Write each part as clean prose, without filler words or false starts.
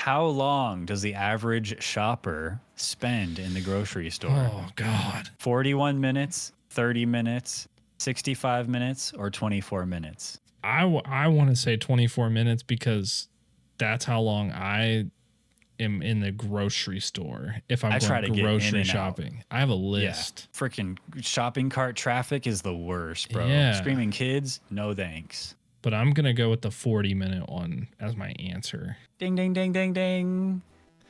How long does the average shopper spend in the grocery store? Oh, God. 41 minutes, 30 minutes, 65 minutes, or 24 minutes? I want to say 24 minutes because that's how long I am in the grocery store if I'm I try going to get in grocery and out. shopping. I have a list. Yeah. Freaking shopping cart traffic is the worst, bro. Yeah. Screaming kids, no thanks. But I'm going to go with the 40-minute one as my answer. Ding, ding, ding, ding, ding.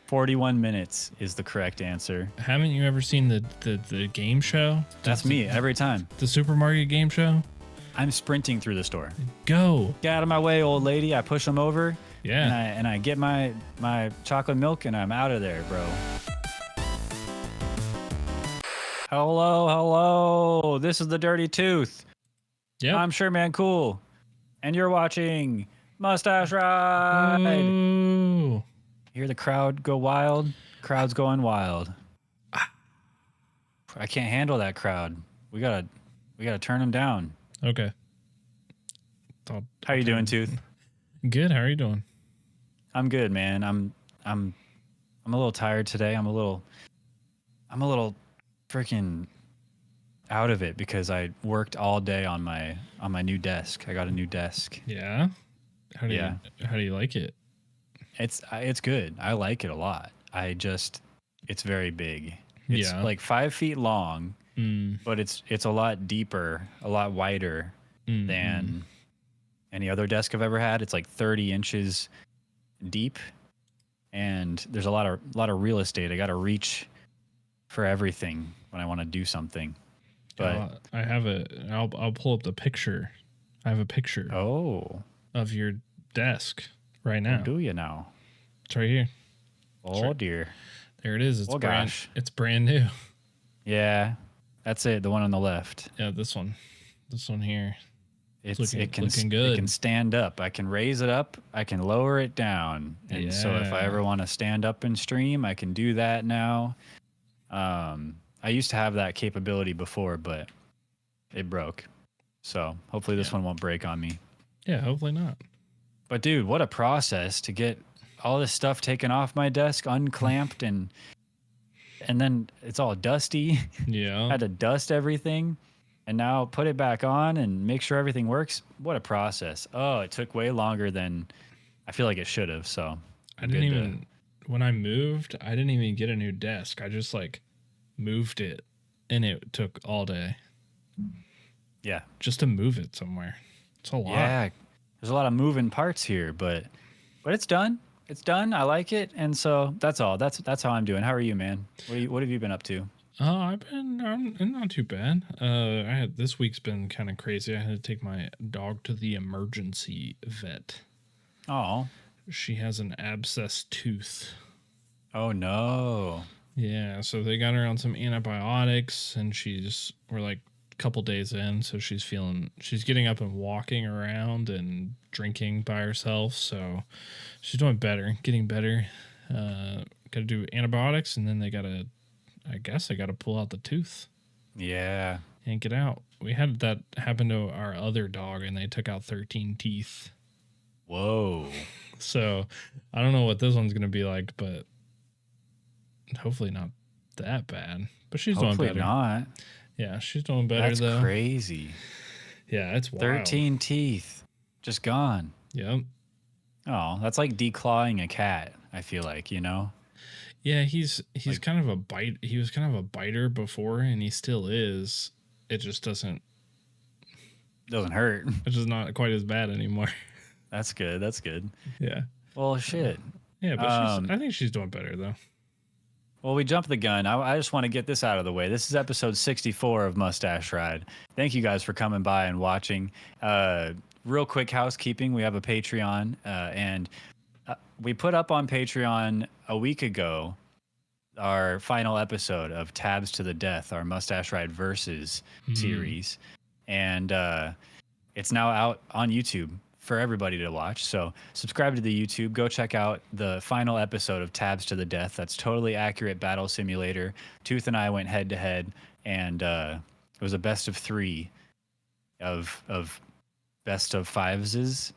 41 minutes is the correct answer. Haven't you ever seen the game show? That's me every time. The supermarket game show? I'm sprinting through the store. Go. Get out of my way, old lady. I push them over. Yeah. And I get my chocolate milk and I'm out of there, bro. Hello. This is the Dirty Tooth. Yep. I'm sure, man, cool. And you're watching Mustache Ride. Ooh. Hear the crowd go wild? Crowd's going wild. I can't handle that crowd. We gotta turn them down. Okay. How you doing, Tooth? Good. How are you doing? I'm good, man. I'm a little tired today. I'm a little freaking out of it because I worked all day on my new desk. I got a new desk. Yeah. How do you like it? It's good. I like it a lot. It's very big. It's like 5 feet long, but it's a lot deeper, a lot wider than any other desk I've ever had. It's like 30 inches deep, and there's a lot of real estate. I got to reach for everything when I want to do something. But I'll pull up the picture. I have a picture of your desk right now. Do you now? It's right here. Oh dear. There it is. It's gosh. It's brand new. Yeah. That's it. The one on the left. Yeah, this one. This one here. It can looking good. It can stand up. I can raise it up. I can lower it down. And so if I ever want to stand up and stream, I can do that now. I used to have that capability before, but it broke. So hopefully this one won't break on me. Yeah, hopefully not. But dude, what a process to get all this stuff taken off my desk, unclamped, and then it's all dusty. Yeah. I had to dust everything and now put it back on and make sure everything works. What a process. Oh, it took way longer than I feel like it should have. So when I moved, I didn't even get a new desk. I just moved it and it took all day. Yeah. Just to move it somewhere. It's a lot. Yeah. There's a lot of moving parts here, but it's done. It's done. I like it. And so that's all. That's how I'm doing. How are you, man? What have you been up to? I'm not too bad. This week's been kind of crazy. I had to take my dog to the emergency vet. Oh. She has an abscessed tooth. Oh no. Yeah, so they got her on some antibiotics and we're like a couple days in, so she's getting up and walking around and drinking by herself, so she's doing better, getting better. Gotta do antibiotics and then I guess they gotta pull out the tooth. Yeah. And get out. We had that happen to our other dog and they took out 13 teeth. Whoa. So I don't know what this one's gonna be like, but hopefully not that bad. But she's doing better. Hopefully not. Yeah, she's doing better though. That's crazy. Yeah, it's wild. 13 teeth. Just gone. Yep. Oh, that's like declawing a cat, I feel like, Yeah, he's kind of he was kind of a biter before and he still is. It just doesn't hurt. It's just not quite as bad anymore. That's good. That's good. Yeah. Well, shit. Yeah, but I think she's doing better though. Well, we jumped the gun. I just want to get this out of the way. This is episode 64 of Mustache Ride. Thank you guys for coming by and watching. Real quick housekeeping. We have a Patreon, and we put up on Patreon a week ago our final episode of Tabs to the Death, our Mustache Ride Versus series. And it's now out on YouTube for everybody to watch. So subscribe to the YouTube. Go check out the final episode of Tabs to the Death. That's totally accurate battle simulator. Tooth and I went head to head, and it was a best of 3 of best of 5s.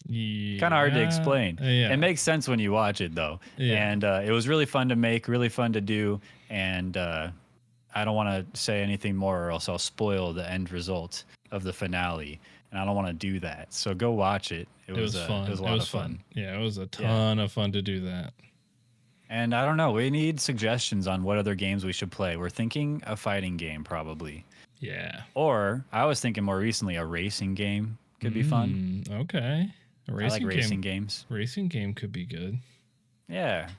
Kind of hard to Yeah. explain. Yeah. It makes sense when you watch it though. Yeah. And it was really fun to make, really fun to do. And I don't want to say anything more or else I'll spoil the end result of the finale. And I don't want to do that. So go watch it. It was fun. It was a lot of fun. Yeah, it was a ton of fun to do that. And I don't know, we need suggestions on what other games we should play. We're thinking a fighting game probably. Yeah. Or I was thinking more recently a racing game could be fun. Okay. I like racing games. Racing game could be good. Yeah.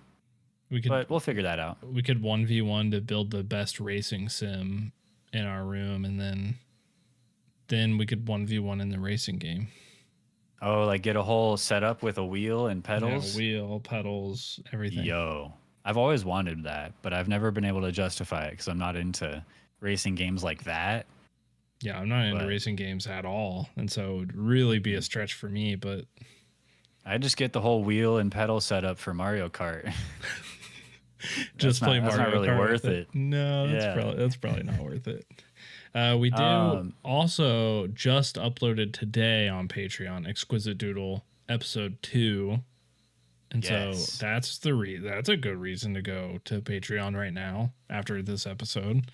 We could, but we'll figure that out. We could 1v1 to build the best racing sim in our room, and then we could 1v1 in the racing game. Oh, like get a whole setup with a wheel and pedals? Yeah, wheel, pedals, everything. Yo. I've always wanted that, but I've never been able to justify it because I'm not into racing games like that. Yeah, I'm not into racing games at all. And so it would really be a stretch for me, but I just get the whole wheel and pedal setup for Mario Kart. Just play Mario Kart. That's not really worth it. No, that's probably not worth it. We do also just uploaded today on Patreon Exquisite Doodle episode 2. And so that's that's a good reason to go to Patreon right now after this episode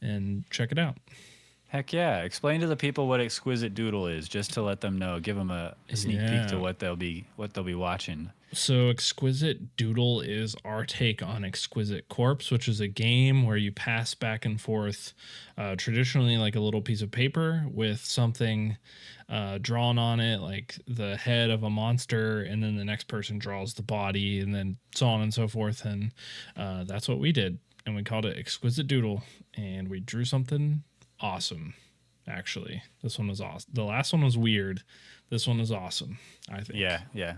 and check it out. Heck yeah. Explain to the people what Exquisite Doodle is, just to let them know. Give them a sneak peek to what they'll be watching. So Exquisite Doodle is our take on Exquisite Corpse, which is a game where you pass back and forth traditionally like a little piece of paper with something drawn on it, like the head of a monster, and then the next person draws the body, and then so on and so forth. And that's what we did. And we called it Exquisite Doodle, and we drew something awesome. Actually, this one was awesome. The last one was weird. This one is awesome, I think. Yeah.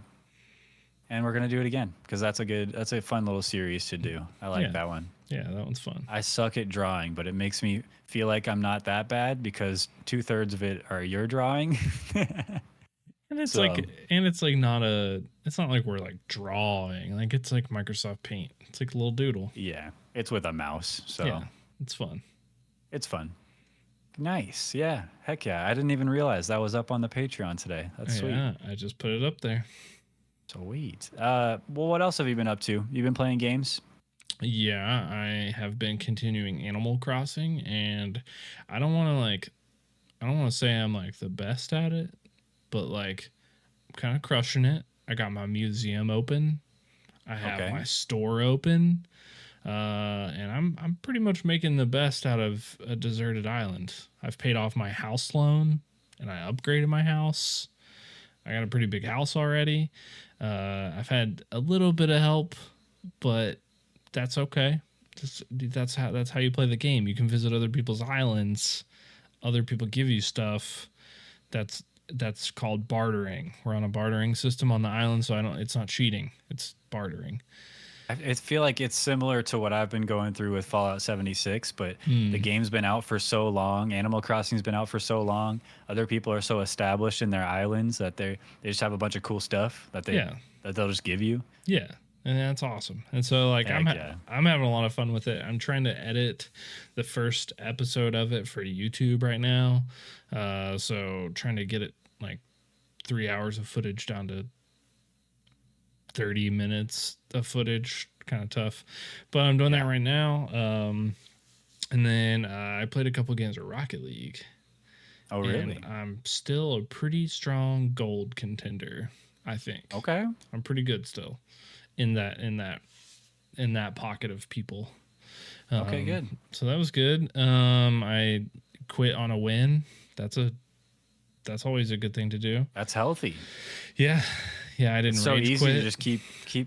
And we're gonna do it again because that's a fun little series to do. I like that one. Yeah, that one's fun. I suck at drawing, but it makes me feel like I'm not that bad because 2/3 of it are your drawing. And it's it's not like we're like drawing. Like it's like Microsoft Paint. It's like a little doodle. Yeah, it's with a mouse, so yeah, it's fun. It's fun. Nice. Yeah. Heck yeah. I didn't even realize that was up on the Patreon today. That's sweet. Yeah, I just put it up there. Sweet. Well, what else have you been up to? You been playing games? Yeah, I have been continuing Animal Crossing, and I don't want to say I'm like the best at it, but like I'm kind of crushing it. I got my museum open. I have my store open. And I'm pretty much making the best out of a deserted island. I've paid off my house loan, and I upgraded my house. I got a pretty big house already. I've had a little bit of help, but that's okay. That's how you play the game. You can visit other people's islands. Other people give you stuff. That's called bartering. We're on a bartering system on the island, so it's not cheating. It's bartering. I feel like it's similar to what I've been going through with Fallout 76, but the game's been out for so long. Animal Crossing's been out for so long. Other people are so established in their islands that they just have a bunch of cool stuff that they'll just give you. Yeah, and that's awesome. And so like I'm having a lot of fun with it. I'm trying to edit the first episode of it for YouTube right now. So trying to get it like 3 hours of footage down to 30 minutes of footage, kind of tough, but I'm doing that right now. And then I played a couple games of Rocket League. Oh, really? And I'm still a pretty strong gold contender, I think. Okay. I'm pretty good still in that pocket of people. Okay, good. So that was good. I quit on a win. That's always a good thing to do. That's healthy. Yeah. Yeah, I didn't it's rage so easy quit. to just keep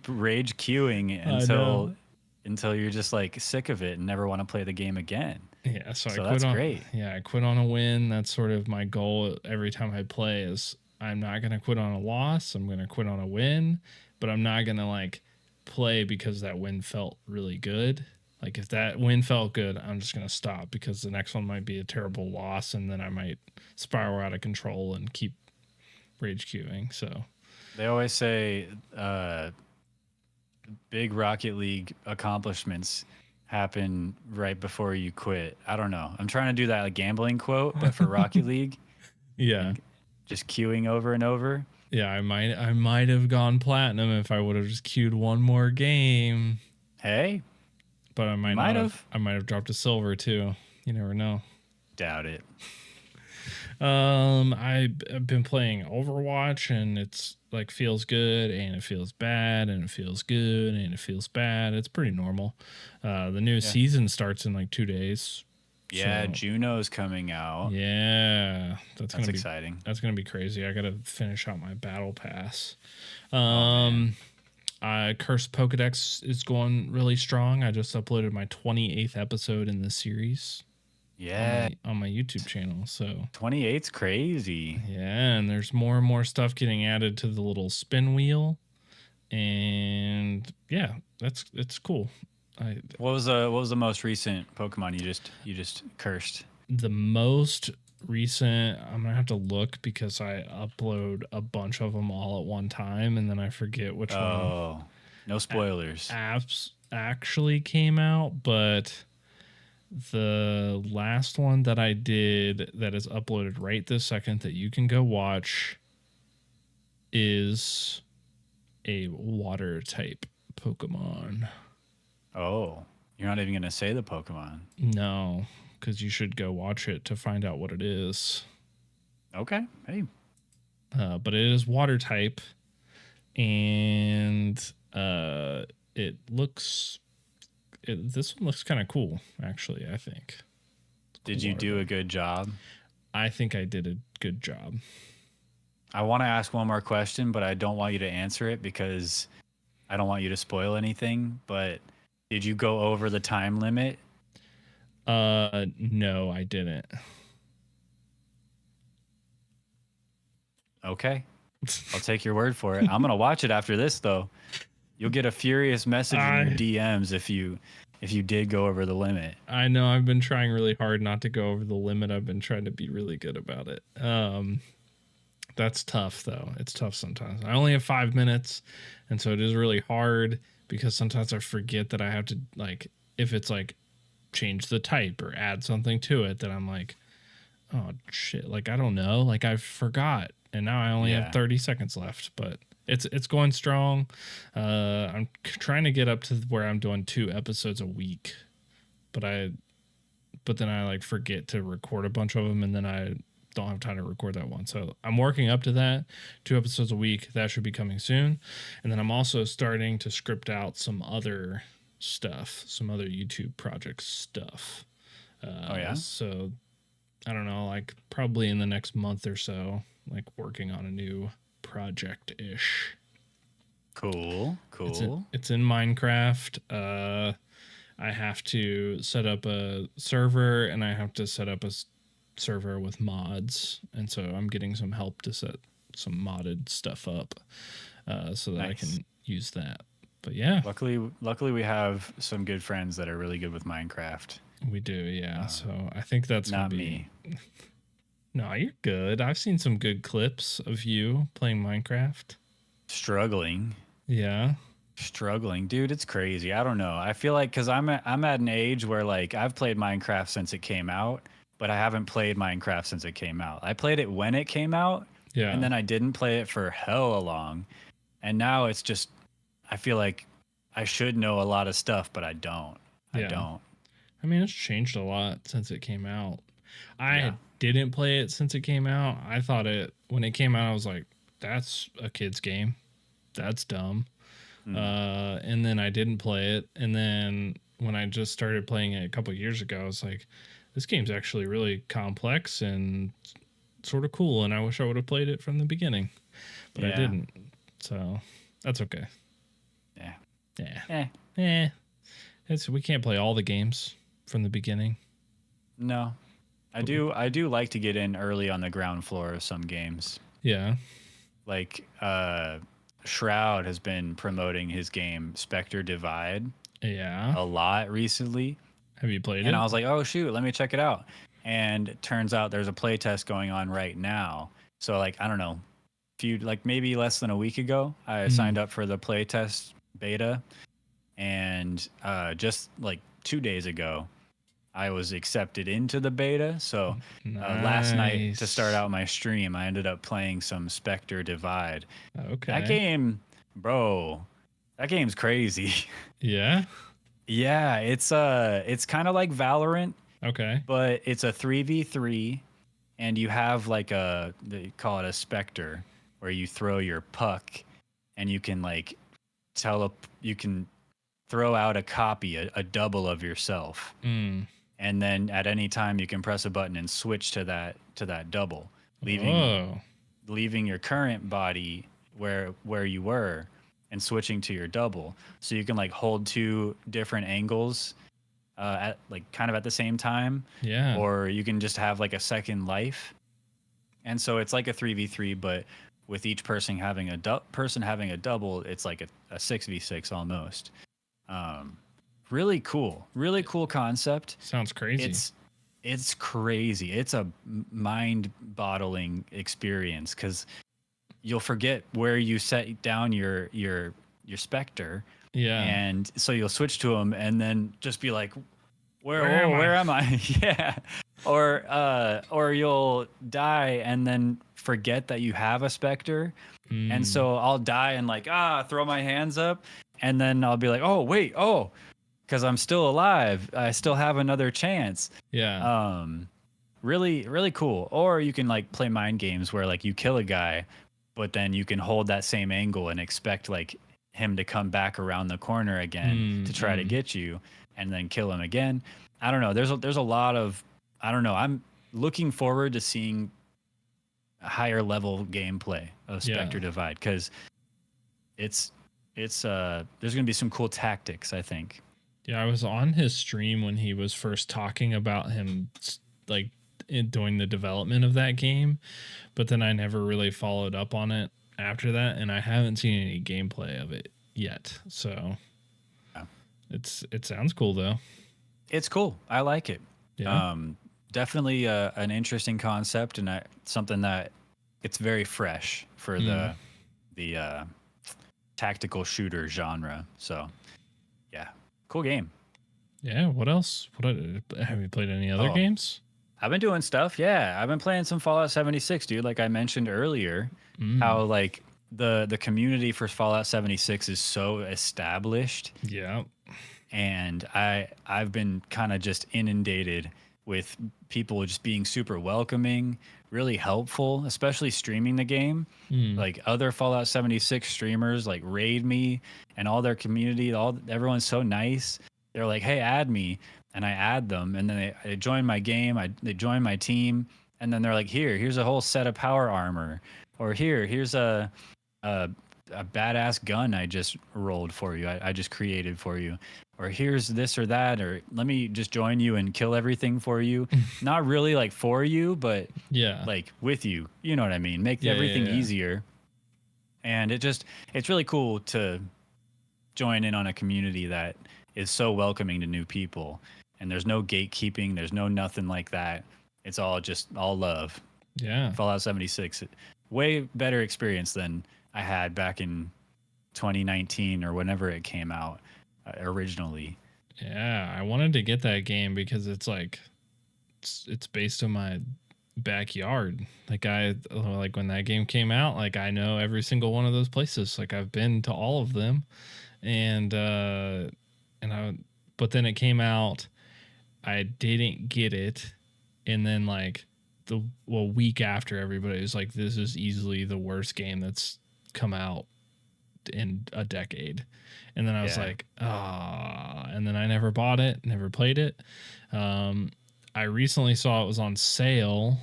rage queuing until you're just like sick of it and never want to play the game again. Yeah, so I quit great. Yeah, I quit on a win. That's sort of my goal every time I play is I'm not going to quit on a loss. I'm going to quit on a win, but I'm not going to like play because that win felt really good. Like if that win felt good, I'm just going to stop because the next one might be a terrible loss and then I might spiral out of control and keep rage queuing. So they always say big Rocket League accomplishments happen right before you quit. I don't know. I'm trying to do that like gambling quote, but for Rocket League. Yeah. Just queuing over and over. Yeah, I might have gone platinum if I would have just queued one more game. Hey, But I you might might not have. have. I might have dropped a silver too. You never know. Doubt it. I've been playing Overwatch, and it's like feels good and it feels bad and it feels good and it feels bad. It's pretty normal. The new Yeah. season starts in like 2 days. Yeah, So Juno's coming out. yeah, That's exciting. that's gonna be crazy. I gotta finish out my battle pass. Oh man. Cursed Pokedex is going really strong. I just uploaded my 28th episode in the series Yeah. on my YouTube channel. So 28's crazy. yeah, and there's more and more stuff getting added to the little spin wheel, and yeah, it's cool. What was the most recent Pokemon you just cursed? The most recent, I'm gonna have to look because I upload a bunch of them all at one time, and then I forget which one Oh, no spoilers. apps actually came out, but the last one that I did that is uploaded right this second that you can go watch is a water type Pokemon. Oh, you're not even gonna say the Pokemon. No, because you should go watch it to find out what it is. Okay. Hey. But it is water type, and it looks. This one looks kind of cool, actually. I think. Did you do a good job? I think I did a good job. I want to ask one more question, but I don't want you to answer it because I don't want you to spoil anything. But did you go over the time limit? No, I didn't. Okay. I'll take your word for it. I'm gonna watch it after this though. You'll get a furious message in your DMs if you did go over the limit. I know I've been trying really hard not to go over the limit. I've been trying to be really good about it. That's tough though. It's tough sometimes. I only have 5 minutes, and so it is really hard because sometimes I forget that I have to, like, if it's like change the type or add something to it, that I'm like, oh shit, like I don't know, like I forgot, and now I only have 30 seconds left. But it's going strong. I'm trying to get up to where I'm doing 2 episodes a week, but then I like forget to record a bunch of them, and then I don't have time to record that one. So I'm working up to that. 2 episodes a week. That should be coming soon. And then I'm also starting to script out some other stuff, some other YouTube project stuff. Oh yeah. So I don't know, like probably in the next month or so, like working on a new project ish. Cool. It's in Minecraft. I have to set up a server, and I have to set up a server with mods, and so I'm getting some help to set some modded stuff up, so that I can use that. But yeah, luckily we have some good friends that are really good with Minecraft. we do, yeah. So I think that's not gonna be me. No, you're good. I've seen some good clips of you playing Minecraft. Struggling, dude. It's crazy. I don't know. I feel like because I'm at an age where like I've played Minecraft since it came out, but I haven't played Minecraft since it came out. I played it when it came out, and then I didn't play it for hella long, and now it's just I feel like I should know a lot of stuff, but I don't. I don't. I mean, it's changed a lot since it came out. I didn't play it since it came out. I thought when it came out, I was like, that's a kid's game. That's dumb. And then I didn't play it. And then when I just started playing it a couple of years ago, I was like, this game's actually really complex and sort of cool. And I wish I would have played it from the beginning, but I didn't. So that's okay. Yeah. We can't play all the games from the beginning. No. I do like to get in early on the ground floor of some games. Yeah. Like Shroud has been promoting his game Spectre Divide a lot recently. Have you played it? And I was like, oh shoot, let me check it out. And it turns out there's a play test going on right now. So like, I don't know, maybe less than a week ago, I signed up for the play test beta, and just like 2 days ago, I was accepted into the beta. So last night to start Nice. out my stream, I ended up playing some Spectre Divide. That Okay. game, bro, that game's crazy. Yeah. Yeah, it's kind of like Valorant, Okay. but it's a 3v3 and you have like they call it a Spectre where you throw your puck and you can like you can throw out a copy, a double of yourself. Mm. And then at any time you can press a button and switch to that double, leaving Oh. leaving your current body where you were and switching to your double. So you can like hold two different angles at like kind of at the same time, Yeah. or you can just have like a second life. And so it's like a 3v3, but with each person having a double, it's like a 6v6 almost. Um, really cool concept. Sounds crazy. It's crazy. It's a mind-boggling experience because you'll forget where you set down your Spectre, Yeah. and so you'll switch to him, and then just be like, Where am I? where am I? Yeah, or you'll die and then forget that you have a Spectre, and Mm. so I'll die and like throw my hands up, and then I'll be like, oh wait, oh, because I'm still alive. I still have another chance. Yeah. Really cool. Or you can like play mind games where like you kill a guy, but then you can hold that same angle and expect like him to come back around the corner again to try to get you and then kill him again. I don't know. There's a lot of, I don't know. I'm looking forward to seeing a higher level gameplay of Spectre Divide because it's there's gonna be some cool tactics, I think. Yeah, I was on his stream when he was first talking about him like doing the development of that game, but then I never really followed up on it after that, and I haven't seen any gameplay of it yet. So Yeah. it sounds cool though. It's cool. I like it. Yeah. Definitely an interesting concept and something that it's very fresh for the tactical shooter genre. So yeah, cool game. Yeah. What else? Have you played any other Oh. games? I've been doing stuff. Yeah, I've been playing some Fallout 76, dude. Like I mentioned earlier, how like the community for Fallout 76 is so established, Yeah. and I've been kind of just inundated with people just being super welcoming, really helpful, especially streaming the game. Like other Fallout 76 streamers like raid me, and all their community, everyone's so nice. They're like, "Hey, add me." And I add them, and then they join my game. They join my team, and then they're like, here's a whole set of power armor, or here's a badass gun I just rolled for you. I just created for you, or here's this or that, or let me just join you and kill everything for you. Not really like for you, but Yeah. like with you. You know what I mean? Make Yeah, everything yeah. easier, and it's really cool to join in on a community that is so welcoming to new people, and there's no gatekeeping, there's no nothing like that. It's all just all love. Yeah. Fallout 76, way better experience than I had back in 2019 or whenever it came out originally. Yeah, I wanted to get that game because it's like it's based on my backyard. Like when that game came out, like I know every single one of those places. Like I've been to all of them, and but then it came out, I didn't get it, and then like week after, everybody was like, "This is easily the worst game that's come out in a decade." And then I was like, and then I never bought it, never played it. I recently saw it was on sale,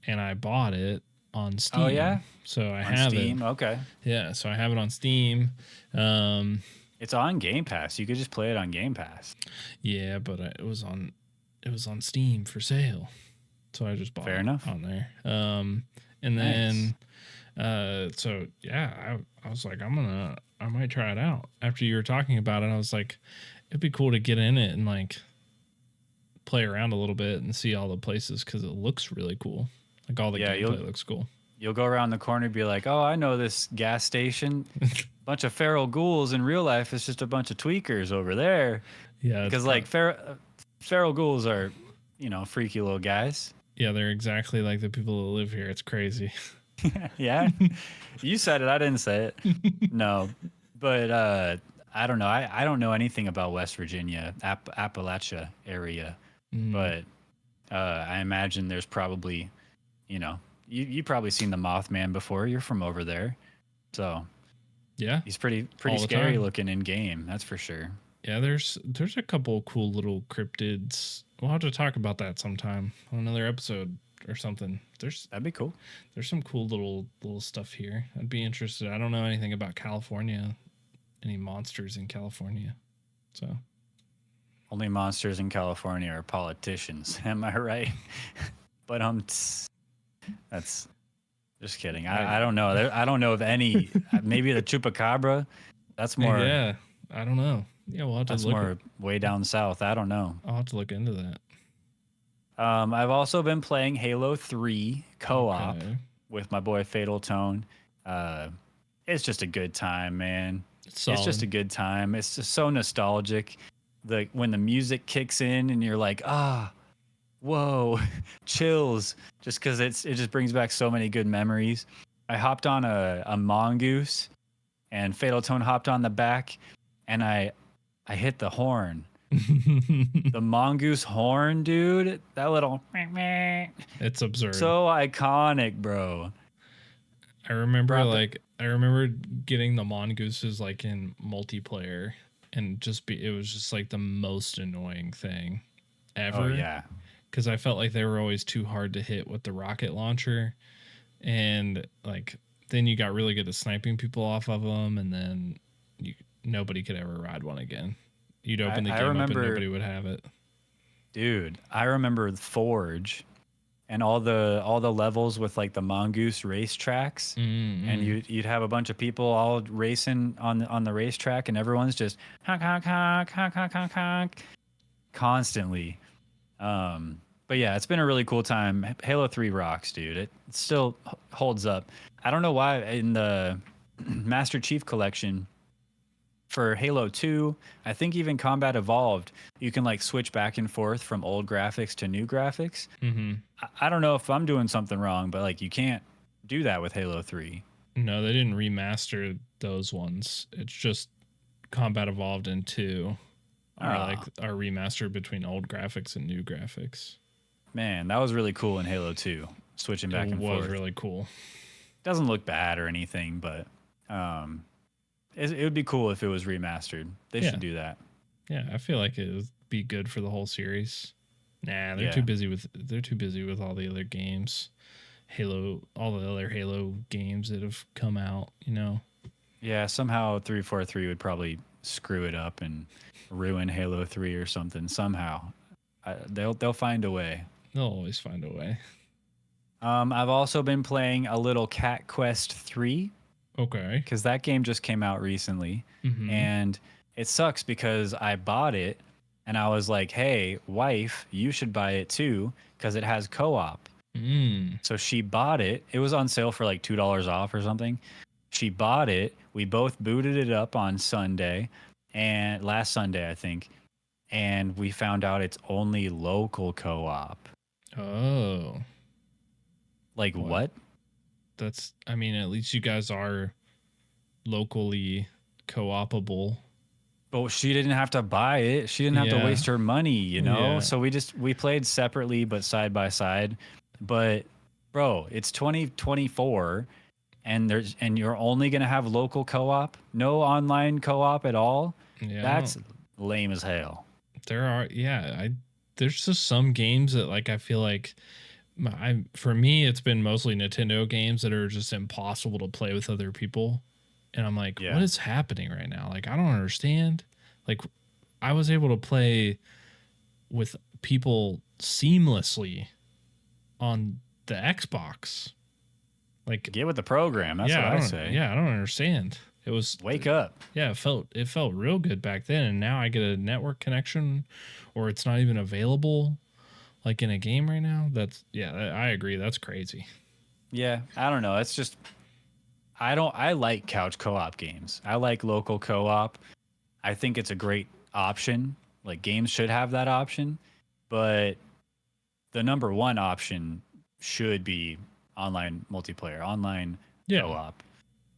and I bought it on Steam. Oh yeah, so I on have Steam. it. Okay, Yeah, so I have it on Steam. it's on Game Pass. You could just play it on Game Pass. Yeah, but it was on Steam for sale, so I just bought Fair it enough. on there. And then so yeah, I was like, I might try it out. After you were talking about it, I was like, it'd be cool to get in it and like play around a little bit and see all the places, because it looks really cool. Like all the gameplay looks cool. You'll go around the corner and be like, "Oh, I know this gas station. Bunch of feral ghouls. In real life, it's just a bunch of tweakers over there." Yeah, Because like feral ghouls are, freaky little guys. Yeah, they're exactly like the people that live here. It's crazy. Yeah, you said it. I didn't say it. No, but I don't know. I don't know anything about West Virginia, Appalachia area, Mm, but I imagine there's probably, you probably seen the Mothman before. You're from over there, so yeah, he's pretty all the scary time. looking in game. That's for sure. Yeah, there's a couple cool little cryptids. We'll have to talk about that sometime on another episode or something. That'd be cool. There's some cool little stuff here. I'd be interested. I don't know anything about California, any monsters in California. So Only monsters in California are politicians. Am I right? But that's just kidding. I don't know. I don't know of any. Maybe the chupacabra. That's more. yeah, I don't know. Yeah, we'll have to That's look. more way down south. I don't know. I'll have to look into that. I've also been playing Halo 3 co-op Okay. with my boy Fatal Tone. It's just a good time, man. It's It's just solid. a good time. It's just so nostalgic. When the music kicks in and you're like, whoa, chills. Just because it just brings back so many good memories. I hopped on a mongoose, and Fatal Tone hopped on the back, and I hit the horn. The mongoose horn, dude. That little It's absurd. so iconic, bro. I remember Brought the- like I remember getting the mongooses like in multiplayer and it was just like the most annoying thing ever. Oh yeah. Because I felt like they were always too hard to hit with the rocket launcher, and like then you got really good at sniping people off of them, and then nobody could ever ride one again. You'd open the I game up remember- and nobody would have it. Dude, I remember Forge and all the levels with like the mongoose race tracks. And you'd have a bunch of people all racing on the racetrack, and everyone's just honk honk honk honk honk honk honk constantly. But yeah, it's been a really cool time. Halo 3 rocks, dude. It still holds up. I don't know why in the Master Chief Collection for Halo 2, I think even Combat Evolved, you can like switch back and forth from old graphics to new graphics. Mm-hmm. I don't know if I'm doing something wrong, but like you can't do that with Halo 3. No, they didn't remaster those ones. It's just Combat Evolved and 2 are remastered between old graphics and new graphics. Man, that was really cool in Halo 2, switching back and forth. It was really cool. Doesn't look bad or anything, but it would be cool if it was remastered. They should do that. Yeah, I feel like it would be good for the whole series. Nah, they're Yeah. too busy with all the other games. All the other Halo games that have come out, Yeah, somehow 343 would probably screw it up and ruin Halo 3 or something. Somehow, they'll find a way. They'll always find a way. I've also been playing a little Cat Quest 3 Okay. because that game just came out recently, Mhm. and it sucks because I bought it and I was like, "Hey, wife, you should buy it too because it has co-op." So she bought it. It was on sale for like $2 off or something. She bought it. We both booted it up on Sunday, and last Sunday, I think. And we found out it's only local co-op. Oh, Like what? I mean, at least you guys are locally co-opable. But she didn't have to buy it. She didn't have to Yeah. waste her money, Yeah. So we played separately but side by side. But bro, it's 2024 and you're only going to have local co-op? No online co-op at all? Yeah. That's lame as hell. There's just some games that like I feel like for me it's been mostly Nintendo games that are just impossible to play with other people, and I'm like, Yeah. what is happening right now? Like I don't understand. Like I was able to play with people seamlessly on the Xbox. Like Get with the program. That's what I say. Yeah, I don't understand. It was Wake up. Yeah, it felt real good back then, and now I get a network connection, or it's not even available, like in a game right now. I agree. That's crazy. Yeah, I don't know. It's just I like couch co-op games. I like local co-op. I think it's a great option. Like games should have that option, but the number one option should be online multiplayer, online Yeah, co-op.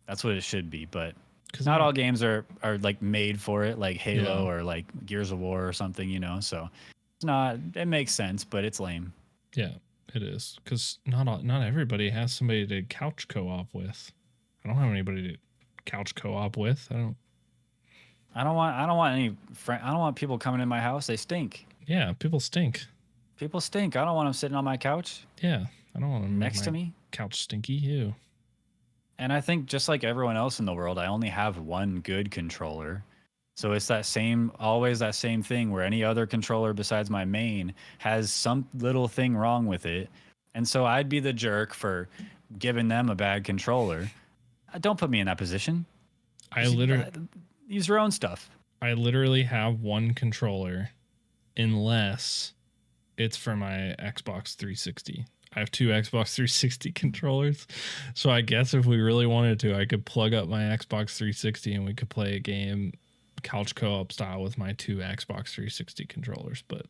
That's what it should be, but because not all games are like made for it, like Halo Yeah. or like Gears of War or something, you know. So it's not. It makes sense, but it's lame. Yeah, it is because not everybody has somebody to couch co-op with. I don't have anybody to couch co-op with. I don't want any friend. I don't want people coming in my house. They stink. Yeah, people stink. People stink. I don't want them sitting on my couch Yeah, I don't want to make next my to me. couch stinky. Ew. And I think just like everyone else in the world, I only have one good controller. So it's always that same thing where any other controller besides my main has some little thing wrong with it. And so I'd be the jerk for giving them a bad controller. Don't put me in that position. I literally Use your own stuff. have one controller unless it's for my Xbox 360. I have two Xbox 360 controllers. So I guess if we really wanted to, I could plug up my Xbox 360 and we could play a game couch co-op style with my two Xbox 360 controllers. But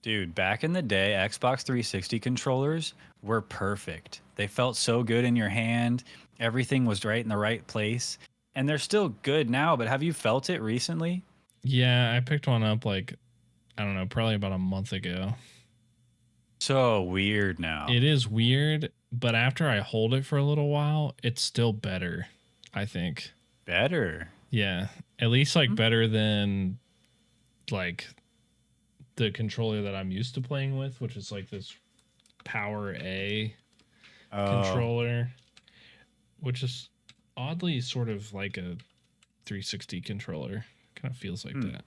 dude, back in the day, Xbox 360 controllers were perfect. They felt so good in your hand. Everything was right in the right place. And they're still good now, but have you felt it recently? yeah, I picked one up like, I don't know, probably about a month ago. So weird now. It is weird, but after I hold it for a little while, it's still better, I think. Better. Yeah, at least like better than like the controller that I'm used to playing with, which is like this Power A controller, which is oddly sort of like a 360 controller. Kind of feels like that.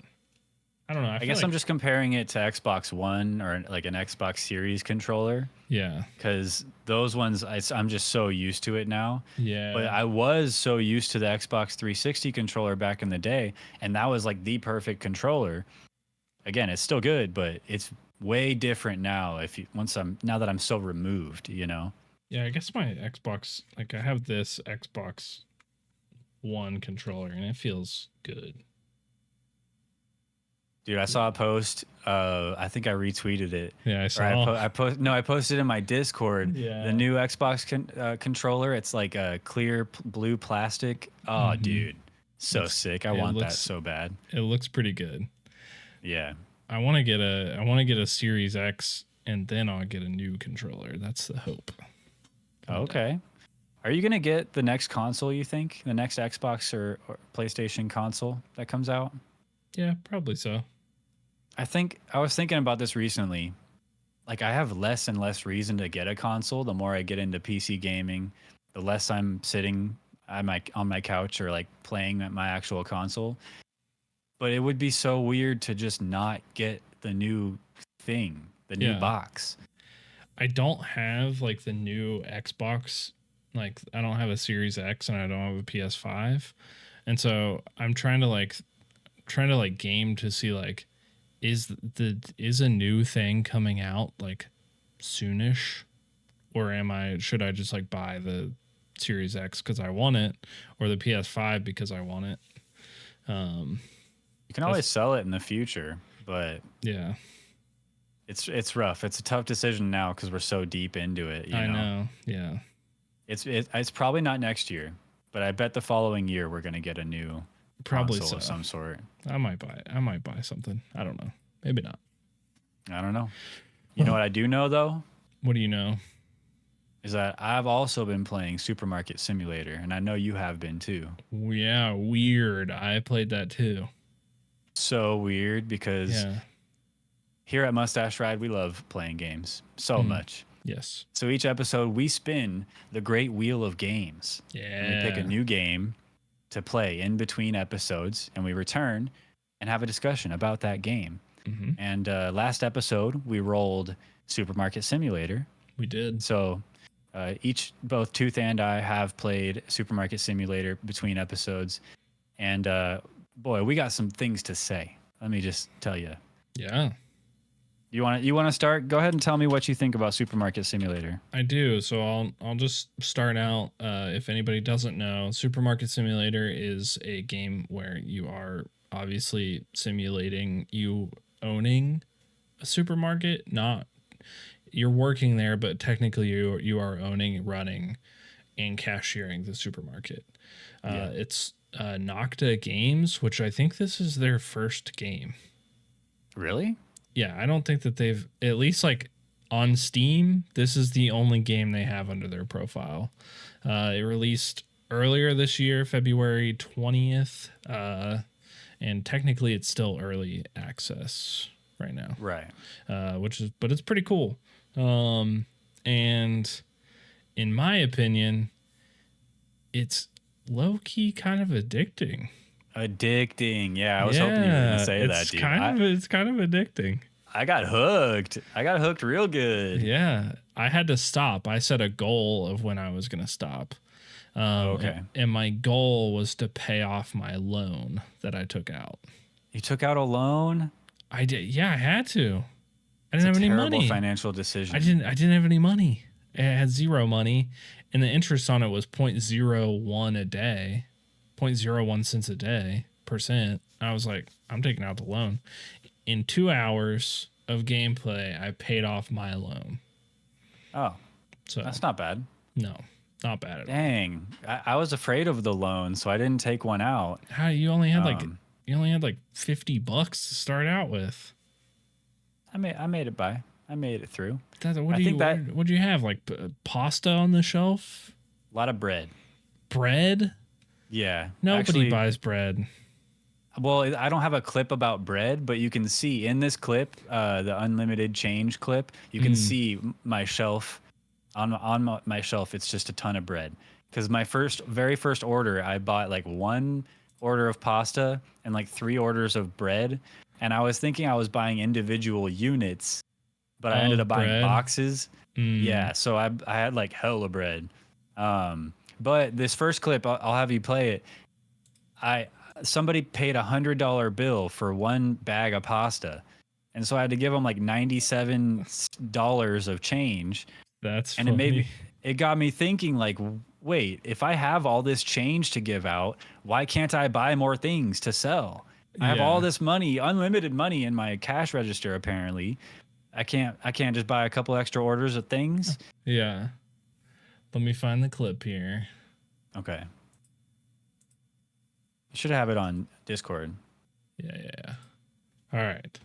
I don't know. I guess I'm just comparing it to Xbox One or like an Xbox Series controller. Yeah. Because those ones, I'm just so used to it now. Yeah. But I was so used to the Xbox 360 controller back in the day, and that was like the perfect controller. Again, it's still good, but it's way different now. Now that I'm so removed, you know. Yeah, I guess my Xbox, like I have this Xbox One controller, and it feels good. Dude, I saw a post. I think I retweeted it. Yeah, I saw. I posted in my Discord. Yeah. The new Xbox controller. It's like a clear blue plastic. Oh, dude, so sick. I want that so bad. It looks pretty good. Yeah. I want to get a Series X, and then I'll get a new controller. That's the hope. Okay. Are you gonna get the next console? You think the next Xbox or PlayStation console that comes out? Yeah, probably so. I was thinking about this recently. Like I have less and less reason to get a console the more I get into PC gaming, the less I'm sitting on my couch or like playing at my actual console. But it would be so weird to just not get the new thing, the new box. I don't have like the new Xbox. Like I don't have a Series X and I don't have a PS5. And so I'm trying to game to see like is a new thing coming out like soonish, or should I just like buy the Series X because I want it, or the PS5 because I want it? You can always sell it in the future, but yeah, it's rough. It's a tough decision now because we're so deep into it. I know. Yeah, it's probably not next year, but I bet the following year we're gonna get a new console of some sort. I might buy something. I don't know. Maybe not. I don't know. You know what I do know though? What do you know? Is that I've also been playing Supermarket Simulator, and I know you have been too. Yeah, weird. I played that too. So weird because here at Mustache Ride, we love playing games so much. Yes. So each episode, we spin the great wheel of games. Yeah. And we pick a new game to play in between episodes, and we return and have a discussion about that game. Mm-hmm. And last episode, we rolled Supermarket Simulator. We did. So both Tooth and I have played Supermarket Simulator between episodes. And boy, we got some things to say. Let me just tell you. Yeah. You want to start? Go ahead and tell me what you think about Supermarket Simulator. I do. So I'll just start out. If anybody doesn't know, Supermarket Simulator is a game where you are obviously simulating you owning a supermarket. Not you're working there, but technically you are owning, running, and cashiering the supermarket. It's Nocta Games, which I think this is their first game. Really? Yeah, I don't think that they've, at least like on Steam, this is the only game they have under their profile. It released earlier this year, February 20th, and technically it's still early access right now. Right. But it's pretty cool. And in my opinion, it's low key kind of addicting. Addicting. Yeah, I was hoping you were going to say that, dude. It's kind of addicting. I got hooked. I got hooked real good. Yeah, I had to stop. I set a goal of when I was going to stop. Okay. And my goal was to pay off my loan that I took out. You took out a loan? I did. Yeah, I had to. I It's didn't have any terrible money. financial decision. I didn't have any money. I had zero money, and the interest on it was 0.01 a day, 0.01 cents a day %. I was like, I'm taking out the loan. In 2 hours of gameplay, I paid off my loan. Oh, So that's not bad. no, not bad at all. Dang, I was afraid of the loan, so I didn't take one out. How you only had like $50 to start out with. I made it by. I made it through. What'd you have? Like pasta on the shelf? A lot of bread. Bread? Yeah. Nobody Actually, buys bread. well, I don't have a clip about bread, but you can see in this clip, the unlimited change clip, you can see my shelf. On my shelf, it's just a ton of bread. Because my very first order, I bought like 1 order of pasta and like 3 orders of bread. And I was thinking I was buying individual units, but I ended up buying bread? boxes. Yeah, so I had like hella bread. But this first clip, I'll have you play it. Somebody paid $100 bill for 1 bag of pasta, and so I had to give them like $97 of change. That's And funny. it got me thinking, like, wait, if I have all this change to give out, why can't I buy more things to sell? I have all this money, unlimited money in my cash register. Apparently, I can't just buy a couple extra orders of things. Yeah. Let me find the clip here. Okay. You should have it on Discord. Yeah. All right.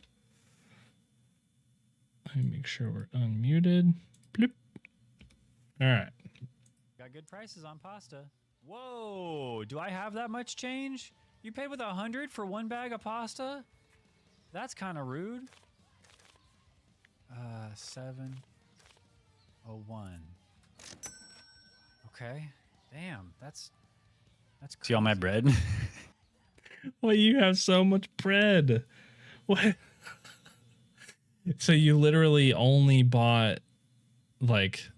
Let me make sure we're unmuted. Bloop. All right. Got good prices on pasta. Whoa, do I have that much change? You paid with 100 for 1 bag of pasta? That's kind of rude. 701. Okay. Damn, that's crazy. See all my bread? Well, you have so much bread. What? So you literally only bought like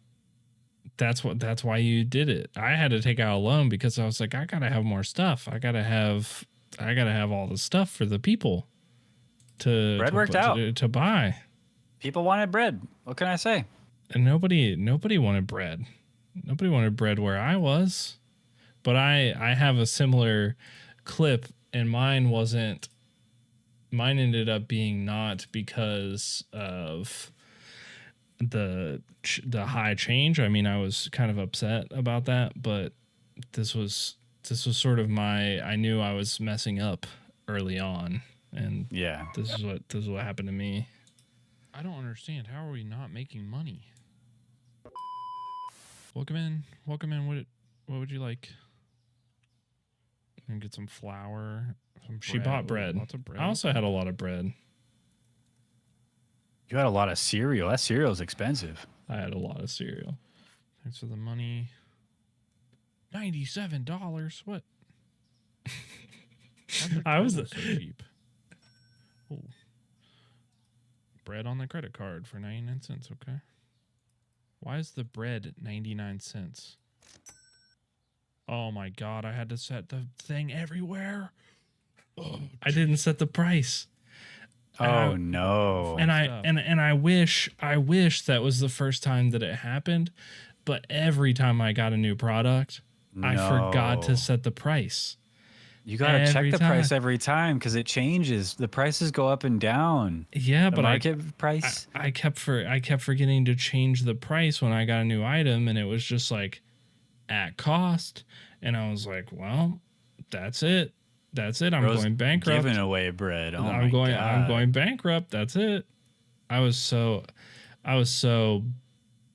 that's why you did it. I had to take out a loan because I was like, I gotta have more stuff. I gotta have all the stuff for the people Bread worked out. To buy. People wanted bread. What can I say? And nobody wanted bread. Nobody wanted bread where I was. But I have a similar clip, and mine ended up being not because of the high change. I mean, I was kind of upset about that, but this was sort of I knew I was messing up early on, and Yeah. this is what happened to me. I don't understand. How are we not making money? Welcome in. What would you like? And get some flour. She bought bread. Lots of bread. I also had a lot of bread. You had a lot of cereal. That cereal's expensive. I had a lot of cereal. Thanks for the money. $97. What? I was so cheap. Ooh. Bread on the credit card for 99 cents. Okay. Why is the bread 99 cents? Oh my God, I had to set the thing everywhere. Oh, I didn't set the price. Oh no. And stuff. I wish that was the first time that it happened, but every time I got a new product, I forgot to set the price. You got to check Every the price time. every time because it changes. The prices go up and down. Yeah, The but market price. I kept forgetting to change the price when I got a new item, and it was just like at cost, and I was like, well, that's it. That's it. I'm Bro's going bankrupt. giving away bread. Oh I'm my going god. I'm going bankrupt. That's it. I was so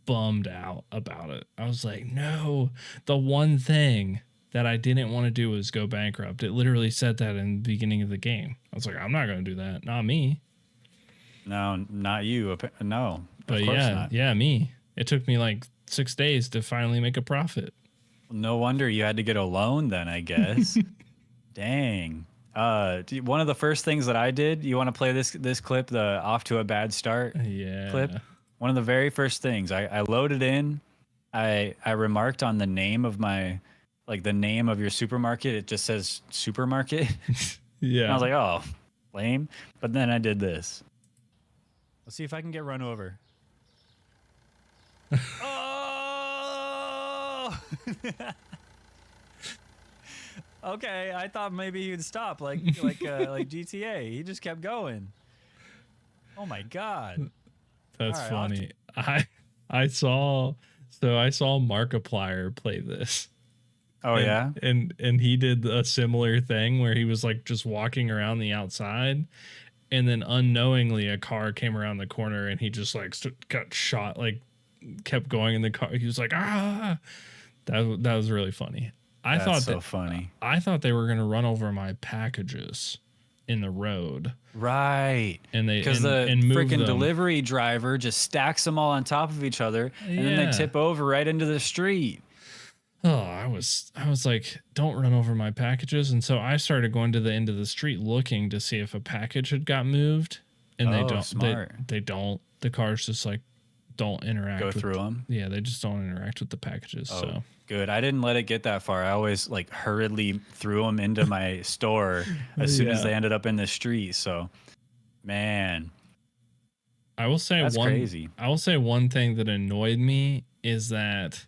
bummed out about it. I was like, no, the one thing that I didn't want to do was go bankrupt. It literally said that in the beginning of the game. I was like, I'm not going to do that. Not me. No, not you. No, But of course not. yeah, me. It took me like 6 days to finally make a profit. No wonder you had to get a loan then, I guess. Dang. One of the first things that I did, you want to play this clip, the off to a bad start Yeah. clip? One of the very first things I loaded in, I remarked on the name of my, like the name of your supermarket. It just says supermarket. Yeah. And I was like, oh, lame. But then I did this. Let's see if I can get run over. Oh! Okay, I thought maybe he'd stop like GTA. He just kept going. Oh my god. That's All right, funny. I saw Markiplier play this. Oh yeah. And he did a similar thing where he was like just walking around the outside, and then unknowingly a car came around the corner and he just like got shot, like kept going in the car. He was like, ah. That was really funny. That's so funny. I thought they were gonna run over my packages in the road. Right. And they because the and move freaking them. delivery driver just stacks them all on top of each other, and then they Yeah. tip over right into the street. Oh, I was like, don't run over my packages. And so I started going to the end of the street looking to see if a package had got moved. And they Oh, don't. smart. They don't. The cars just like don't interact. Go with through them. Yeah, they just don't interact with the packages. Oh, So good. I didn't let it get that far. I always like hurriedly threw them into my store as soon as Yeah. they ended up in the street. So, man, I will say that's crazy. I will say one thing that annoyed me is that,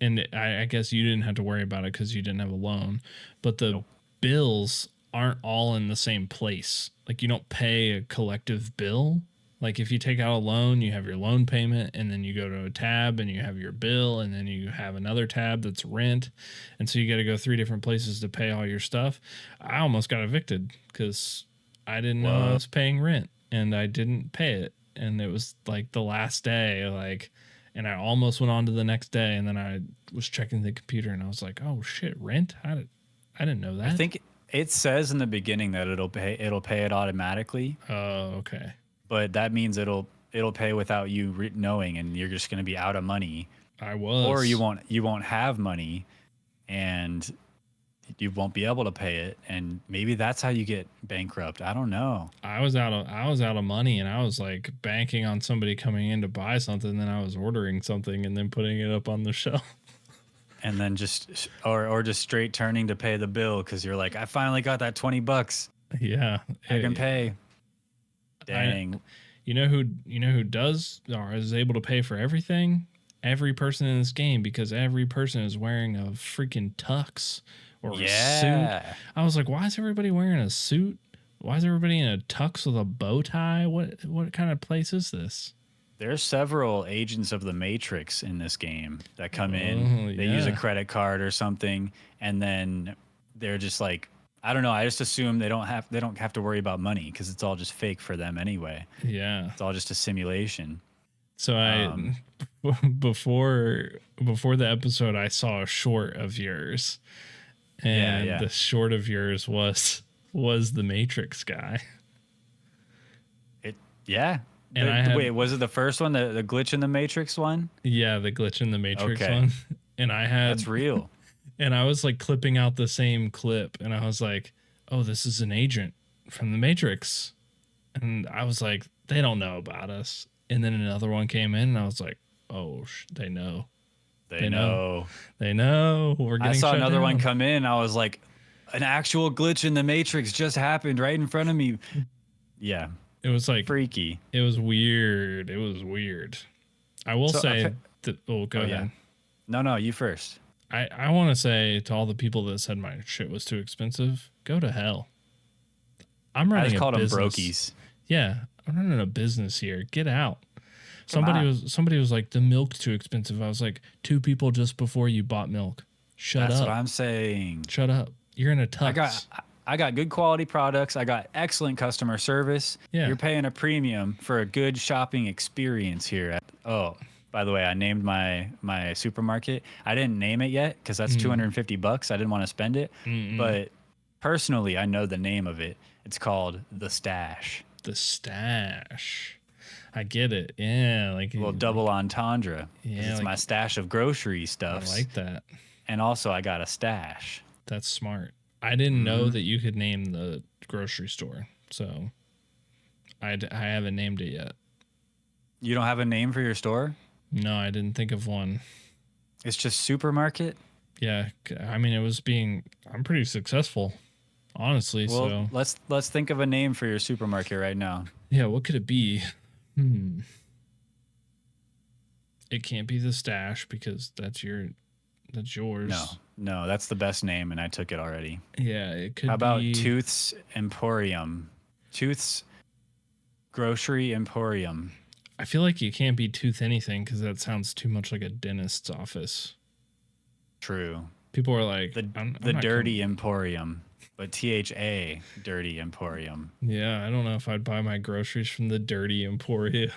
and I guess you didn't have to worry about it because you didn't have a loan, but the bills aren't all in the same place. Like you don't pay a collective bill. Like if you take out a loan, you have your loan payment, and then you go to a tab and you have your bill, and then you have another tab that's rent. And so you got to go 3 different places to pay all your stuff. I almost got evicted because I didn't know I was paying rent and I didn't pay it. And it was like the last day, like, and I almost went on to the next day, and then I was checking the computer and I was like, oh shit, rent? I didn't know that. I think it says in the beginning that it'll pay it automatically, Oh, okay. but that means it'll pay without you knowing, and you're just going to be out of money, I was. or you won't have money, and you won't be able to pay it, and maybe that's how you get bankrupt. I don't know. I was out of money, and I was like banking on somebody coming in to buy something. Then I was ordering something and then putting it up on the shelf. And then just or just straight turning to pay the bill because you're like, I finally got that $20. Yeah, I can pay. Dang. You know who does or is able to pay for everything? Every person in this game, because every person is wearing a freaking tux or a suit. I was like, why is everybody wearing a suit? Why is everybody in a tux with a bow tie? What kind of place is this? There's several agents of the Matrix in this game that come in. They use a credit card or something, and then they're just like, I don't know. I just assume they don't have to worry about money because it's all just fake for them anyway. Yeah, it's all just a simulation. So before the episode, I saw a short of yours, and the short of yours was the Matrix guy. And wait, was it the first one, the glitch in the Matrix one? Yeah, the glitch in the Matrix one. And that's real. And I was like clipping out the same clip, and I was like, oh, this is an agent from the Matrix. And I was like, they don't know about us. And then another one came in, and I was like, oh, they know. They know. We're getting I saw another down. one come in. I was like, an actual glitch in the Matrix just happened right in front of me. Yeah. It was like freaky. It was weird. I will say that. Oh, go ahead. No, you first. I want to say to all the people that said my shit was too expensive, go to hell. I'm I running just a called them business. brokies. Yeah, I'm running a business here. Get out. Come on. Somebody was like, the milk's too expensive. I was like, 2 people just before you bought milk. Shut That's up. what I'm saying. Shut up. You're in a tux. I got good quality products. I got excellent customer service. Yeah. You're paying a premium for a good shopping experience here. Oh, by the way, I named my supermarket. I didn't name it yet because that's $250. I didn't want to spend it. But personally, I know the name of it. It's called The Stash. The Stash. I get it. Yeah, like A little double entendre. 'Cause Yeah, it's like- my stash of grocery I stuff. like that. And also, I got a stash. That's smart. I didn't know that you could name the grocery store, so I haven't named it yet. You don't have a name for your store? No, I didn't think of one. It's just supermarket? Yeah, I mean, I'm pretty successful, honestly. Well, So let's think of a name for your supermarket right now. yeah, what could it be? It can't be the Stash because that's yours. No, that's the best name, and I took it already. Yeah, it could. How about be... Tooth's Emporium? Tooth's Grocery Emporium. I feel like you can't be Tooth anything because that sounds too much like a dentist's office. True. People are like The I'm not Dirty Emporium, but THA Dirty Emporium. Yeah, I don't know if I'd buy my groceries from the Dirty Emporium.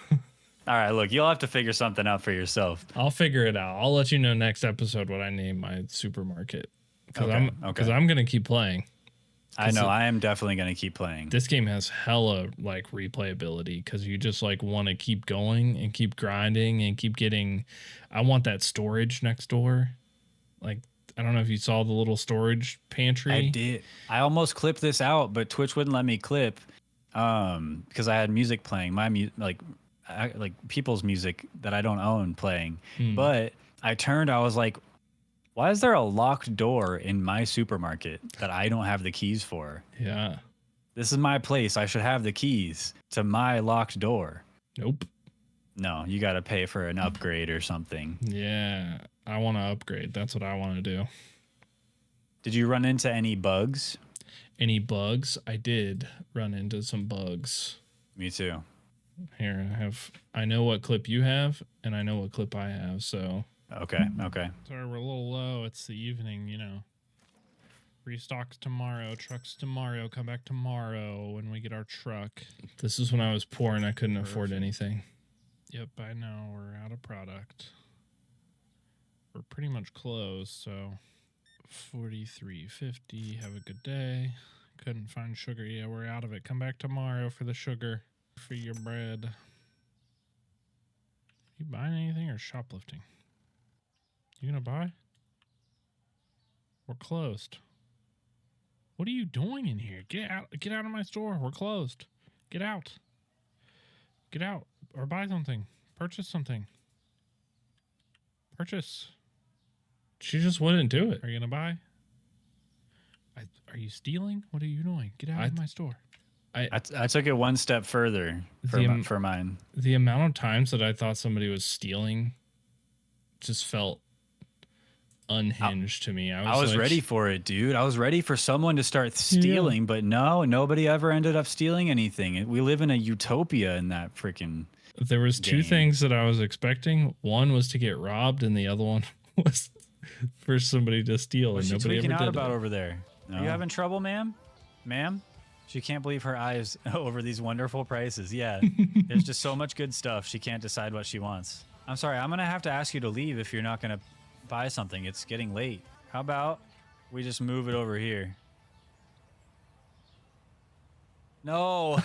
All right, look, you'll have to figure something out for yourself. I'll figure it out. I'll let you know next episode what I name my supermarket because Okay. I'm gonna keep playing. I know. I am definitely going to keep playing. This game has hella like replayability because you just like want to keep going and keep grinding and keep getting. I want that storage next door. Like, I don't know if you saw the little storage pantry. I did. I almost clipped this out, but Twitch wouldn't let me clip because I had music playing. My like people's music that I don't own playing. But I was like, why is there a locked door in my supermarket that I don't have the keys for? Yeah. This is my place. I should have the keys to my locked door. Nope. No, you got to pay for an upgrade or something. Yeah. I want to upgrade. That's what I want to do. Did you run into any bugs? Any bugs? I did run into some bugs. Me too. Here, I know what clip you have, and I know what clip I have, so. Okay. Sorry, we're a little low. It's the evening, you know. Restocks tomorrow, trucks tomorrow, come back tomorrow when we get our truck. This is when I was poor and I couldn't afford anything. Yep, I know. We're out of product. We're pretty much closed, so 43.50. Have a good day. Couldn't find sugar. Yeah, we're out of it. Come back tomorrow for the sugar, for your bread. You buying anything or shoplifting? You gonna buy? We're closed. What are you doing in here? Get out of my store. We're closed. Get out. Get out or buy something. Purchase something. Purchase. She just wouldn't do it. Are you gonna buy? Are you stealing? What are you doing? Get out of my store. I took it one step further for mine. The amount of times that I thought somebody was stealing just felt unhinged to me. I was like, ready for it, dude. I was ready for someone to start stealing, but no, nobody ever ended up stealing anything. We live in a utopia in that freaking There was two game. things that I was expecting. One was to get robbed, and the other one was for somebody to steal. What's and she nobody tweaking ever out did about it. over there? No. Are you having trouble, ma'am? Ma'am? She can't believe her eyes over these wonderful prices. Yeah, there's just so much good stuff. She can't decide what she wants. I'm sorry. I'm going to have to ask you to leave if you're not going to buy something. It's getting late. How about we just move it over here? No.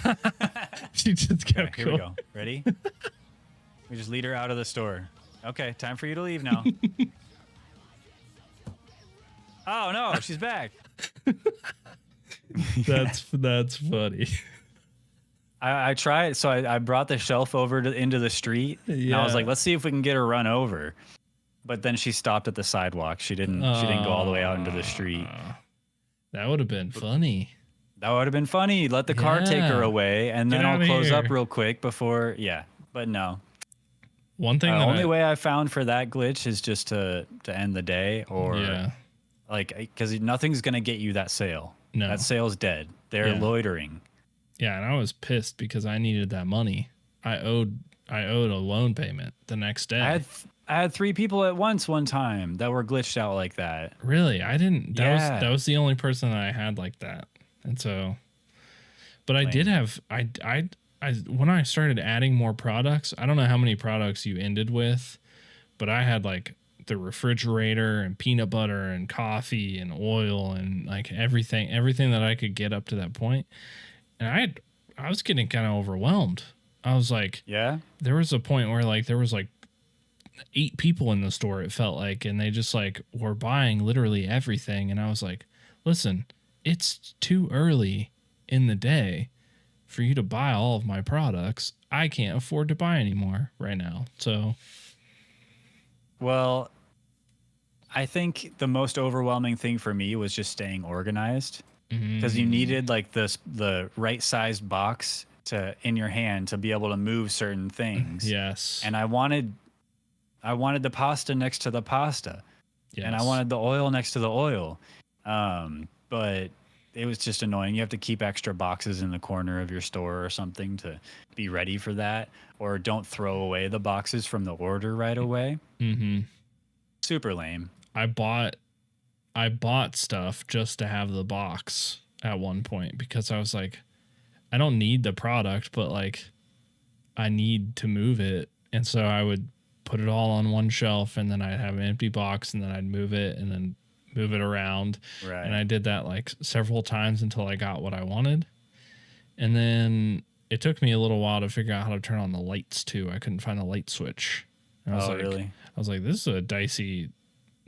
She just kept Here we go. Ready? We just lead her out of the store. Okay, time for you to leave now. Oh, no, she's back. That's funny. I tried, so I brought the shelf over into the street, and I was like, let's see if we can get her run over. But then she stopped at the sidewalk. She didn't go all the way out into the street. That would have been funny. That would have been funny. Let the car take her away, and then Get I'll outta close up here. real quick before. Yeah, but no. One thing only way I found for that glitch is just to end the day, or yeah, like, because nothing's gonna get you that sale. no, That sale's dead. They're Yeah. loitering. yeah, and I was pissed because I needed that money. I owed a loan payment the next day. I had 3 people at once one time that were glitched out like that. Really, I didn't. Yeah. That was the only person that I had like that, and so. But I Lame. did have I when I started adding more products. I don't know how many products you ended with, but I had like the refrigerator and peanut butter and coffee and oil and like everything that I could get up to that point. And I was getting kind of overwhelmed. I was like, Yeah. there was a point where like there was like 8 people in the store, it felt like, and they just like were buying literally everything. And I was like, listen, it's too early in the day for you to buy all of my products. I can't afford to buy anymore right now. So, Well, I think the most overwhelming thing for me was just staying organized, because you needed like the right sized box to in your hand to be able to move certain things. yes. And I wanted the pasta next to the pasta, and I Yes. wanted the oil next to the oil. But it was just annoying. You have to keep extra boxes in the corner of your store or something to be ready for that, or don't throw away the boxes from the order right away. Mm-hmm. Super lame. I bought stuff just to have the box at one point because I was like, I don't need the product, but like I need to move it. And so I would put it all on one shelf, and then I'd have an empty box, and then I'd move it and then move it around. Right. And I did that like several times until I got what I wanted. And then it took me a little while to figure out how to turn on the lights too. I couldn't find the light switch. And I was like, Really? I was like, this is a dicey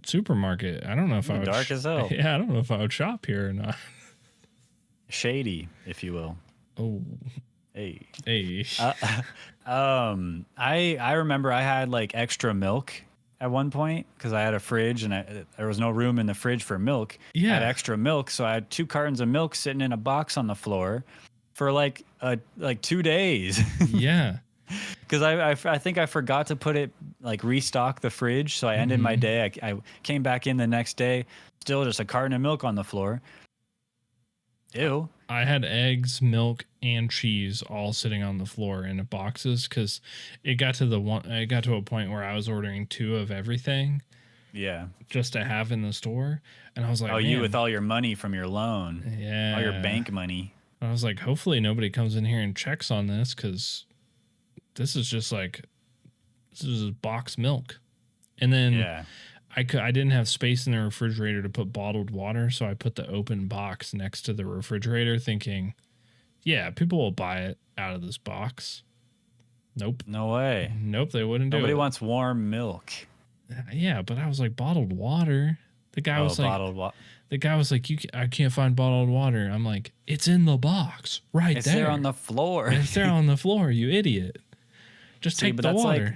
supermarket. I don't know if I would Dark as hell. Yeah, I don't know if I would shop here or not. Shady, if you will. Oh, Hey. hey. I remember I had like extra milk at one point because I had a fridge, and there was no room in the fridge for milk. Yeah. I had extra milk, so I had 2 cartons of milk sitting in a box on the floor for like 2 days. Yeah. Because I think I forgot to put it, like, restock the fridge, so I ended my day. I came back in the next day, still just a carton of milk on the floor. Ew. I had eggs, milk, and cheese all sitting on the floor in boxes because it got to a point where I was ordering 2 of everything Yeah. just to have in the store, and I was like, Oh, you "Man, with all your money from your loan, yeah, all your bank money. I was like, hopefully nobody comes in here and checks on this because this is just like this is box milk, and then Yeah. I didn't have space in the refrigerator to put bottled water, so I put the open box next to the refrigerator thinking, yeah, people will buy it out of this box. Nope. No way. Nope, they wouldn't do it. Nobody wants warm milk. Yeah, but I was like, bottled water. The guy was like, bottled water. the guy was like, I can't find bottled water. I'm like, it's in the box right It's there. there on the floor. It's there on the floor, you idiot. Just take the water.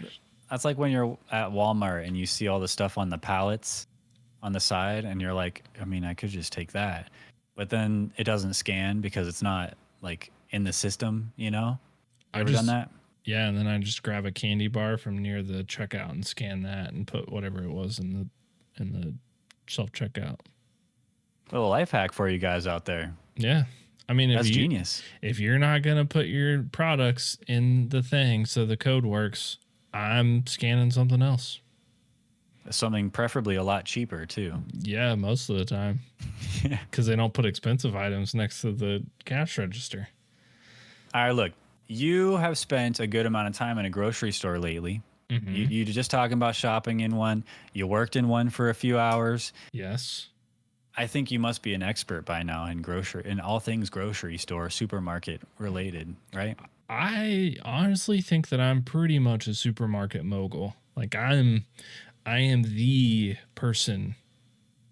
That's like when you're at Walmart and you see all the stuff on the pallets on the side, and you're like, I mean, I could just take that. But then it doesn't scan because it's not like in the system, you know? You ever done that? Yeah, and then I just grab a candy bar from near the checkout and scan that and put whatever it was in the self checkout. Little life hack for you guys out there. Yeah. I mean, That's genius. If you're not going to put your products in the thing so the code works, I'm scanning something else. Something preferably a lot cheaper too. Yeah, most of the time. Because they don't put expensive items next to the cash register. All right, look, you have spent a good amount of time in a grocery store lately. Mm-hmm. You just talking about shopping in one. You worked in one for a few hours. Yes. I think you must be an expert by now in all things grocery store, supermarket related, right? I honestly think that I'm pretty much a supermarket mogul. Like I am the person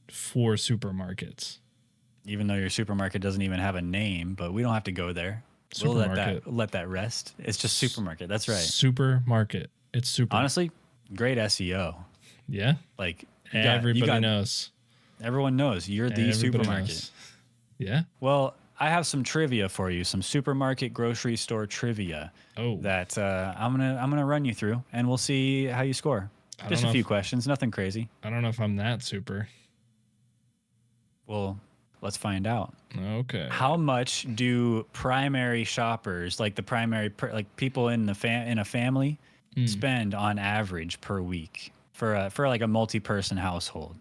for supermarkets. Even though your supermarket doesn't even have a name, but we don't have to go there. We'll let that rest. It's just supermarket. That's right. Supermarket. It's super. Honestly, great SEO. Yeah. Like everybody knows. Everyone knows you're the Everybody supermarket. knows. Yeah. Well, I have some trivia for you, some supermarket grocery store trivia Oh, that I'm gonna run you through, and we'll see how you score. I Just don't a know few if- questions, nothing crazy. I don't know if I'm that super. Well, let's find out. Okay. How much do primary shoppers, like the like people in in a family, spend on average per week for like a multi-person household?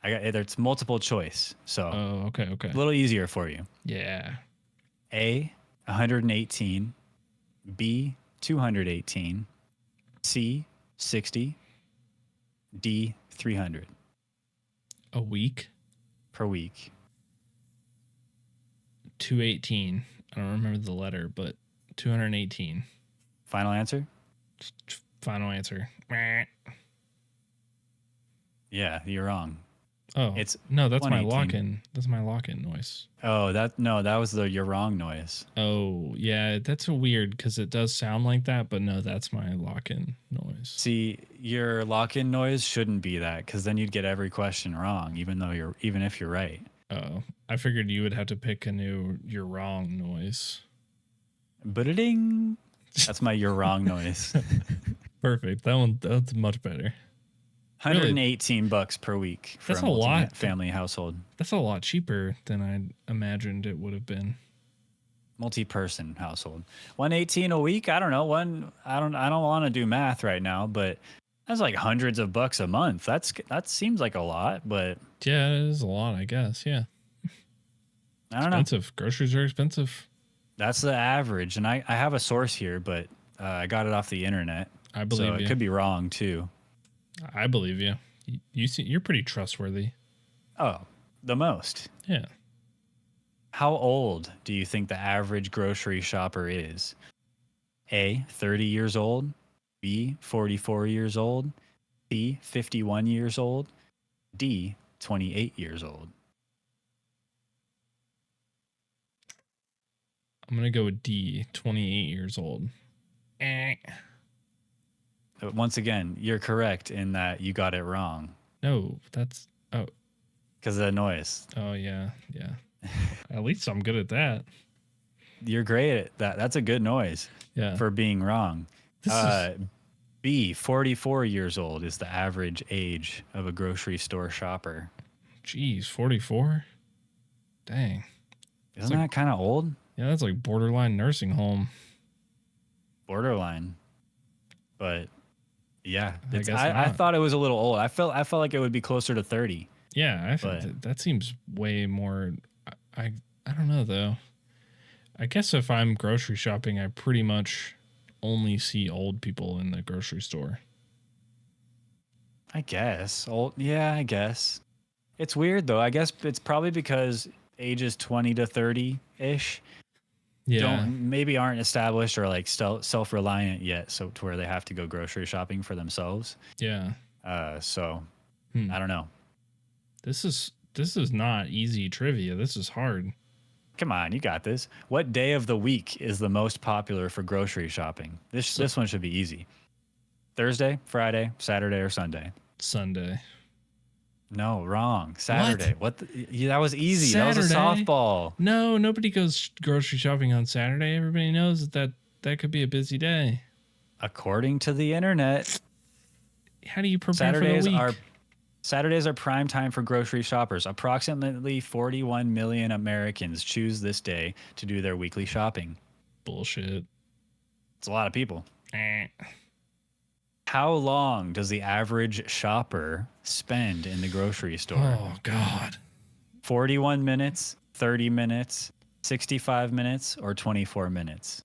It's multiple choice, so Oh, okay. a little easier for you. Yeah. A, 118, B, 218, C, 60, D, 300 A week, per week. 218. I don't remember the letter, but 218. Final answer? Final answer. Meh. Yeah, you're wrong. Oh, It's no, that's my 118. lock-in. That's my lock-in noise. Oh, that was the you're wrong noise. Oh, yeah, that's a weird because it does sound like that, but no, that's my lock-in noise. See, your lock-in noise shouldn't be that, because then you'd get every question wrong, even if you're right. Oh, I figured you would have to pick a new "you're wrong" noise. Ba-da-ding. That's my you're wrong noise. Perfect. That's much better. 118 bucks per week for That's a a lot. family household. That's a lot cheaper than I imagined it would have been. Multi-person household. 118 a week? I don't know. I don't want to do math right now, but that's like hundreds of bucks a month. That seems like a lot, but Yeah, it is a lot, I guess. Yeah. I don't know. Expensive. Groceries are expensive. That's the average, and I have a source here, but I got it off the internet. I believe so you. it could be wrong too. I believe you. You're pretty trustworthy. Oh, the most. Yeah. How old do you think the average grocery shopper is? A, 30 years old, B, 44 years old, C, 51 years old, D, 28 years old. I'm going to go with D, 28 years old. Once again, you're correct in that you got it wrong No, that's... Oh, because of the noise. oh yeah, yeah. At least I'm good at that. You're great at that. That's a good noise Yeah. for being wrong. This is... B, 44 years old is the average age of a grocery store shopper. Jeez, 44? Dang. Isn't that kind of old? Yeah, that's like borderline nursing home. Borderline. But yeah, I guess I not. thought it was a little old. I felt like it would be closer to 30. Yeah, But- that seems way more... I don't know, though. I guess if I'm grocery shopping, I pretty much only see old people in the grocery store. I guess. Old, yeah, I guess. It's weird though. I guess it's probably because ages 20 to 30-ish Yeah. maybe aren't established or like self-reliant yet, so to where they have to go grocery shopping for themselves. Yeah. So Hmm. I don't know. This is not easy trivia. This is hard. Come on, you got this. What day of the week is the most popular for grocery shopping? This one should be easy. Thursday, Friday, Saturday, or Sunday? Sunday. No, wrong. Saturday. That was easy. That was a Saturday? softball. No, nobody goes grocery shopping on Saturday. Everybody knows that could be a busy day. According to the internet, How do you prepare for the week? Saturdays are prime time for grocery shoppers. Approximately 41 million Americans choose this day to do their weekly shopping. Bullshit. It's a lot of people. Eh. How long does the average shopper spend in the grocery store? Oh, God. 41 minutes, 30 minutes, 65 minutes, or 24 minutes?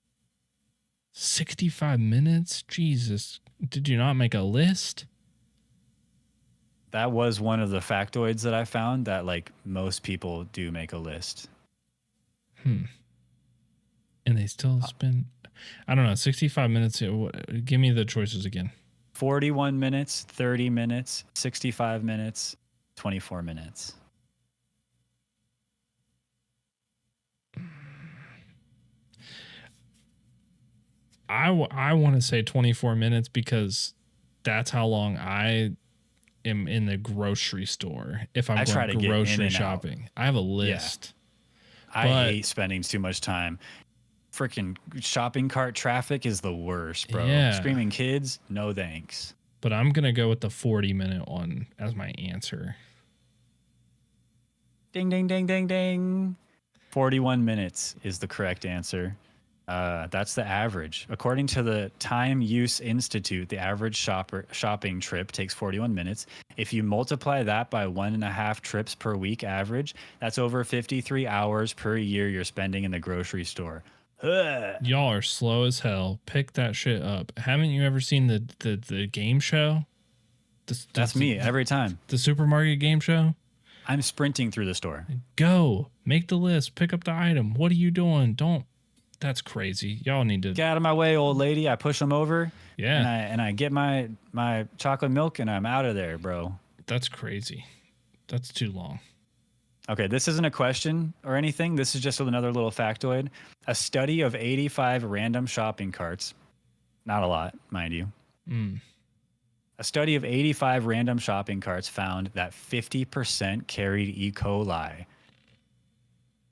65 minutes? Jesus. Did you not make a list? That was one of the factoids that I found, that like most people do make a list. And they still spend... I don't know. 65 minutes. Give me the choices again. 41 minutes, 30 minutes, 65 minutes, 24 minutes. I want to say 24 minutes because that's how long I am in the grocery store if I'm I try going to get in grocery and out. shopping. I have a list. I hate spending too much time. Freaking shopping cart traffic is the worst, bro. Yeah. Screaming kids, no thanks. But I'm going to go with the 40-minute one as my answer. Ding, ding, ding, ding, ding. 41 minutes is the correct answer. That's the average. According to the Time Use Institute, the average shopping trip takes 41 minutes. If you multiply that by 1.5 trips per week average, that's over 53 hours per year you're spending in the grocery store. Ugh. Y'all are slow as hell. Pick that shit up. Haven't you ever seen the game show? That's me every time. The supermarket game show? I'm sprinting through the store. Go. Make the list. Pick up the item. What are you doing? Don't. That's crazy. Y'all need to get out of my way, old lady. I push them over. Yeah. And I get my chocolate milk and I'm out of there, bro. That's crazy. That's too long. Okay, this isn't a question or anything. This is just another little factoid. A study of 85 random shopping carts, not a lot, mind you. A study of 85 random shopping carts found that 50% carried E. coli.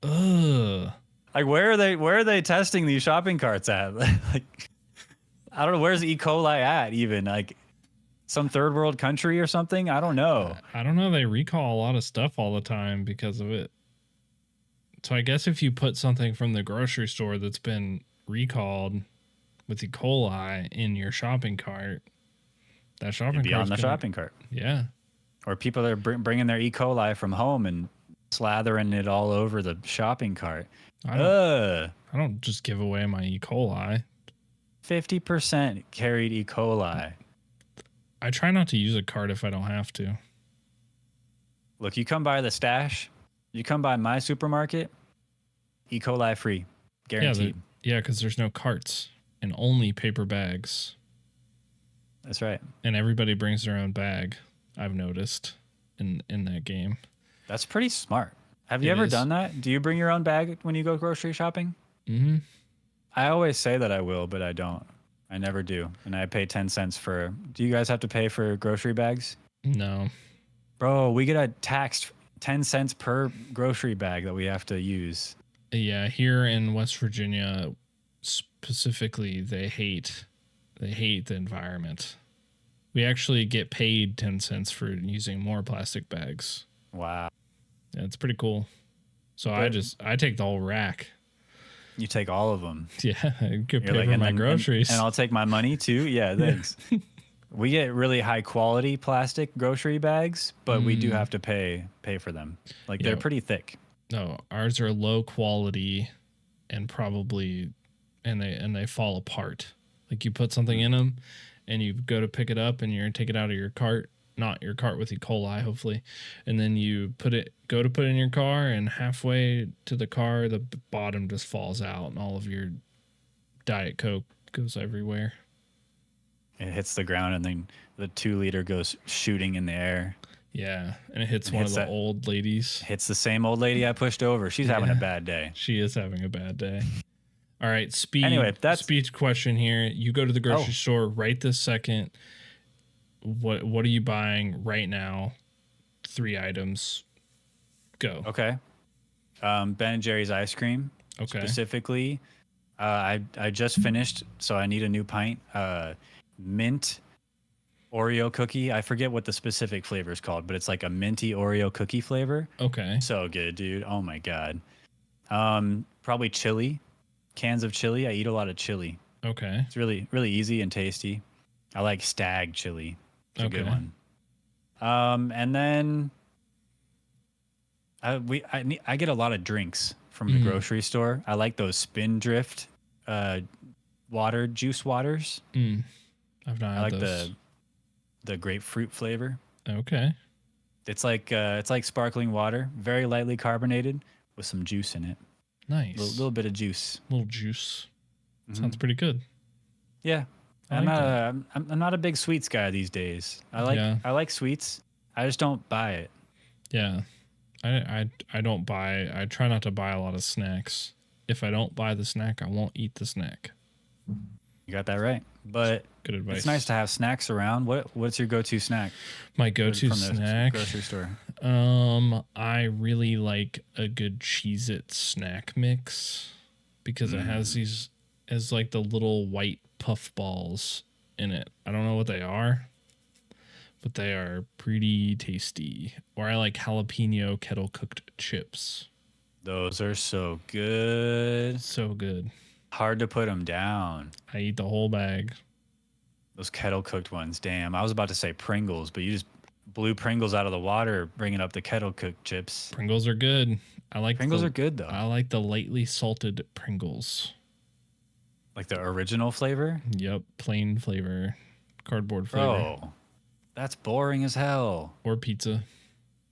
Ugh. Like, where are they testing these shopping carts at? Like, I don't know. Where's E. coli at even? Like, some third world country or something? I don't know. I don't know. They recall a lot of stuff all the time because of it. So I guess if you put something from the grocery store that's been recalled with E. coli in your shopping cart, that shopping cart be on the shopping cart. Yeah. Or people are bringing their E. coli from home and slathering it all over the shopping cart. I don't just give away my E. coli. 50% carried E. coli. I try not to use a cart if I don't have to. Look, you come by the stash, you come by my supermarket, E. coli free, guaranteed. Yeah, because there's no carts and only paper bags. That's right. And everybody brings their own bag, I've noticed, in that game. That's pretty smart. Have you ever done that? Do you bring your own bag when you go grocery shopping? Mm-hmm. I always say that I will, but I don't. I never do. And I pay 10 cents for... Do you guys have to pay for grocery bags? No. Bro, we get a taxed 10 cents per grocery bag that we have to use. Yeah, here in West Virginia, specifically, they hate the environment. We actually get paid 10 cents for using more plastic bags. Wow. Yeah, it's pretty cool. So I take the whole rack. You take all of them. Yeah, I could pay for my groceries. And I'll take my money too. Yeah, thanks. We get really high quality plastic grocery bags, but we do have to pay for them. Like they're pretty thick. No, ours are low quality and probably and they fall apart. Like you put something in them and you go to pick it up and you're going to take it out of your cart, not your cart with E. coli, hopefully. And then you go to put it in your car, and halfway to the car, the bottom just falls out and all of your Diet Coke goes everywhere. It hits the ground and then the 2-liter goes shooting in the air. Yeah, and it hits one of the old ladies. Hits the same old lady I pushed over. She's having a bad day. She is having a bad day. All right, Anyway, that's speed question here. You go to the grocery store right this second. What are you buying right now? 3 items. Go. Okay. Ben & Jerry's ice cream. Okay. Specifically, I just finished, so I need a new pint. Mint Oreo cookie. I forget what the specific flavor is called, but it's like a minty Oreo cookie flavor. Okay. So good, dude. Oh my God. Probably chili. Cans of chili. I eat a lot of chili. Okay. It's really, really easy and tasty. I like Stag chili. It's a good one. And then I get a lot of drinks from the grocery store. I like those Spindrift juice waters. I've not had those. I like those. the grapefruit flavor. Okay. It's like sparkling water, very lightly carbonated with some juice in it. Nice. A little bit of juice. Little juice. Sounds pretty good. Yeah. I'm not a big sweets guy these days. I like sweets. I just don't buy it. Yeah. I don't buy. I try not to buy a lot of snacks. If I don't buy the snack, I won't eat the snack. You got that right. But good advice. It's nice to have snacks around. What's your go-to snack? My go-to from snack the grocery store. I really like a good Cheez-It snack mix because it has these as like the little white puff balls in it. I don't know what they are, but they are pretty tasty. Or I like jalapeno kettle cooked chips. Those are so good. So good. Hard to put them down. I eat the whole bag. Those kettle cooked ones. Damn, I was about to say Pringles, but you just blew Pringles out of the water, bringing up the kettle cooked chips. Pringles are good. I like Pringles are good though. I like the lightly salted Pringles. Like the original flavor? Yep, plain flavor, cardboard flavor. Bro, that's boring as hell. Or pizza.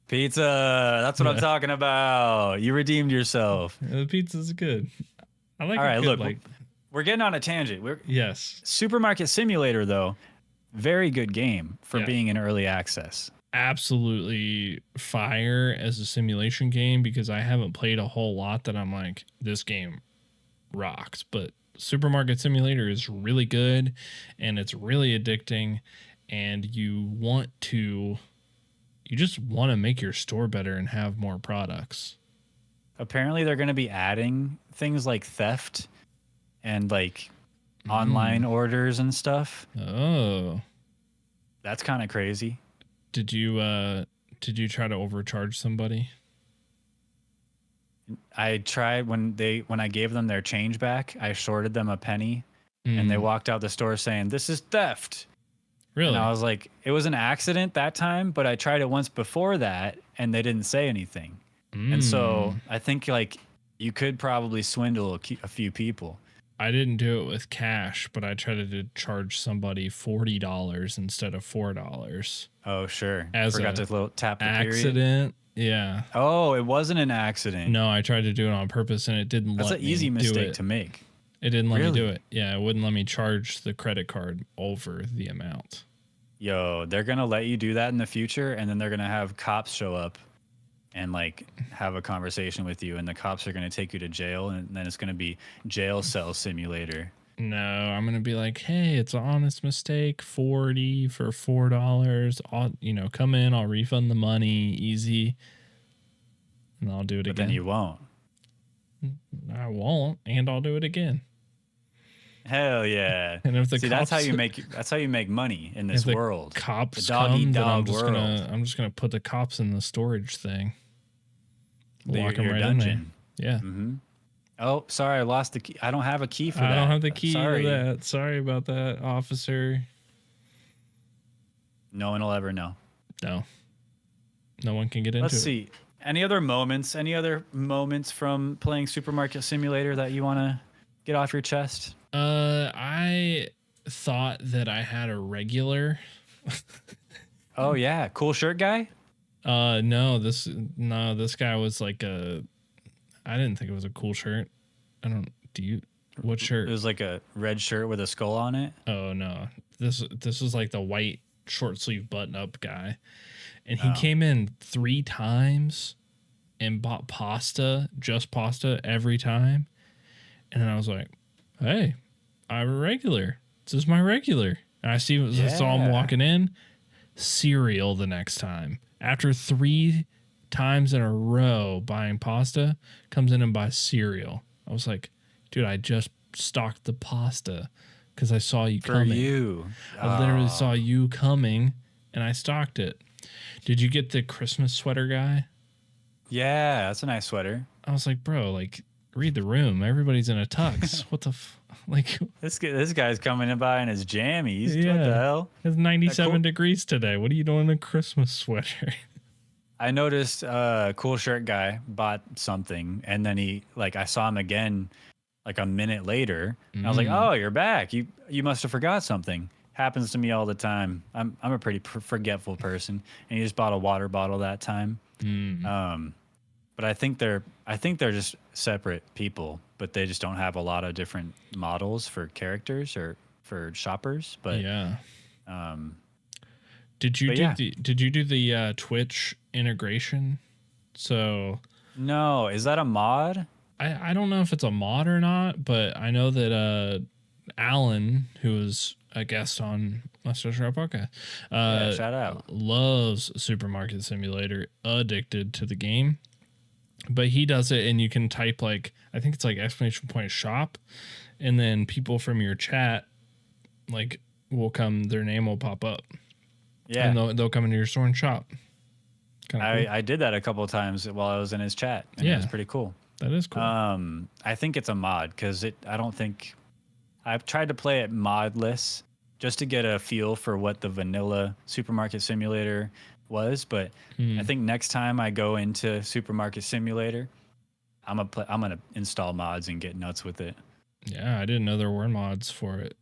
Pizza. That's what I'm talking about. You redeemed yourself. The pizza's good. I like. All right, good, look, we're getting on a tangent. Yes. Supermarket Simulator, though, very good game for being in early access. Absolutely fire as a simulation game because I haven't played a whole lot that I'm like, this game rocks. But Supermarket Simulator is really good and it's really addicting, and you just want to make your store better and have more products. Apparently, they're going to be adding things like theft and like online orders and stuff. Oh, that's kind of crazy. Did you try to overcharge somebody? I tried when I gave them their change back. I shorted them a penny, and they walked out the store saying, "This is theft." Really? And I was like, it was an accident that time, but I tried it once before that, and they didn't say anything. And so I think like you could probably swindle a few people. I didn't do it with cash, but I tried to charge somebody $40 instead of $4. Oh, sure. As Forgot to little tap the accident. Period. Yeah. Oh, it wasn't an accident. No, I tried to do it on purpose, and it didn't let me do it. That's an easy mistake to make. It didn't let me do it. Yeah, it wouldn't let me charge the credit card over the amount. Yo, they're going to let you do that in the future, and then they're going to have cops show up and like have a conversation with you, and the cops are going to take you to jail, and then it's going to be jail cell simulator. No, I'm going to be like, hey, it's an honest mistake, 40 for $4. I'll, come in, I'll refund the money, easy, and I'll do it again. But then you won't. I won't, and I'll do it again. Hell yeah! And if the See, cops, that's how you make money in this world. Cops the dog-eat-dog come, world. I'm just gonna put the cops in the storage thing. Lock them your right dungeon. in there. Yeah. Mm-hmm. Oh, sorry, I lost the key. I don't have a key for that. I don't have the key sorry. for that. Sorry about that, officer. No one will ever know. No. No one can get into it. Let's see. Any other moments from playing Supermarket Simulator that you want to get off your chest? I thought that I had a regular. Oh yeah, cool shirt guy? No, this guy was like I didn't think it was a cool shirt. What shirt? It was like a red shirt with a skull on it. Oh no. This was like the white short sleeve button up guy. And he came in 3 times and bought just pasta every time. And then I was like, hey, I'm a regular. This is my regular. And I saw him walking in. Cereal the next time. After 3 times in a row buying pasta, comes in and buys cereal. I was like, dude, I just stocked the pasta because I saw you coming. For you. I literally saw you coming and I stocked it. Did you get the Christmas sweater guy? Yeah, that's a nice sweater. I was like, bro, like, read the room. Everybody's in a tux. What the like? This guy's coming in by in his jammies. Yeah. What the hell? It's 97 degrees today. What are you doing in a Christmas sweater? I noticed cool shirt guy bought something, and then I saw him again like a minute later. And I was like, oh, you're back. You must have forgot something. Happens to me all the time. I'm a pretty forgetful person, and he just bought a water bottle that time. But I think they're just separate people, but they just don't have a lot of different models for characters or for shoppers. But yeah. Did you do the Twitch integration? So no, is that a mod? I don't know if it's a mod or not, but I know that Alan, who was a guest on Mustache Ride podcast, shout out. loves Supermarket Simulator, addicted to the game. But he does it, and you can type like, I think it's like exclamation point shop, and then people from your chat like will come, their name will pop up. Yeah, and they'll come into your store and shop. Kind of cool. I did that a couple of times while I was in his chat, and it was pretty cool. That is cool. I think it's a mod because I've tried to play it modless just to get a feel for what the vanilla Supermarket Simulator was, but I think next time I go into Supermarket Simulator, I'm gonna install mods and get nuts with it. Yeah, I didn't know there were mods for it.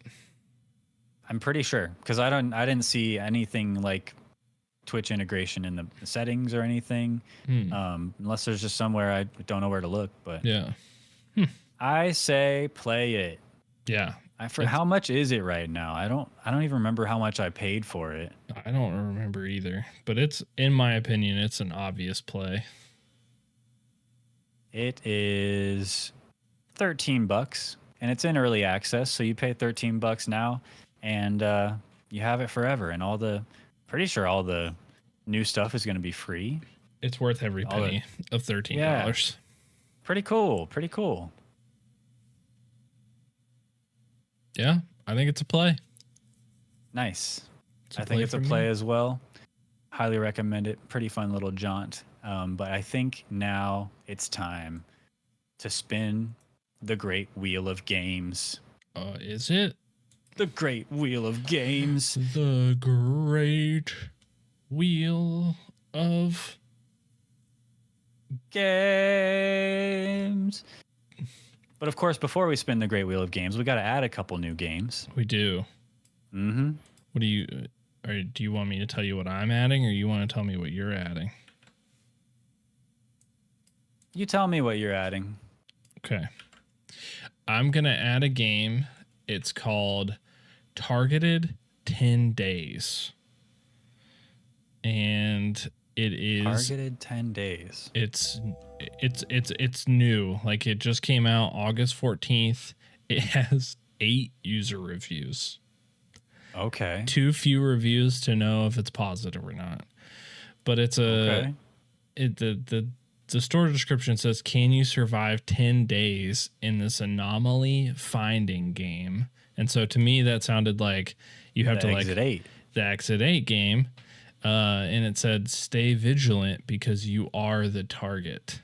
I'm pretty sure because I didn't see anything like Twitch integration in the settings or anything, unless there's just somewhere I don't know where to look. But yeah, I say play it. Yeah. How much is it right now? I don't even remember how much I paid for it. I don't remember either, but it's, in my opinion, it's an obvious play. It is $13 and it's in early access. So you pay $13 now and you have it forever. And pretty sure all the new stuff is going to be free. It's worth every penny of $13. Yeah. Pretty cool. Pretty cool. Yeah, I think it's a play. Nice. I think it's a play as well. Highly recommend it. Pretty fun little jaunt. But I think now it's time to spin the great wheel of games. Is it? The great wheel of games. The great wheel of games. But of course, before we spin the great wheel of games, we got to add a couple new games. We do. Mm-hmm. What do you want me to tell you what I'm adding, or you want to tell me what you're adding? You tell me what you're adding. Okay. I'm going to add a game. It's called Targeted 10 Days. And it is Targeted 10 Days. It's new. Like, it just came out August 14th. It has 8 user reviews. Okay. Too few reviews to know if it's positive or not. But it's the store description says, "Can you survive 10 days in this anomaly finding game?" And so to me that sounded like you have to exit 8. The exit 8 game. And it said, "Stay vigilant because you are the target."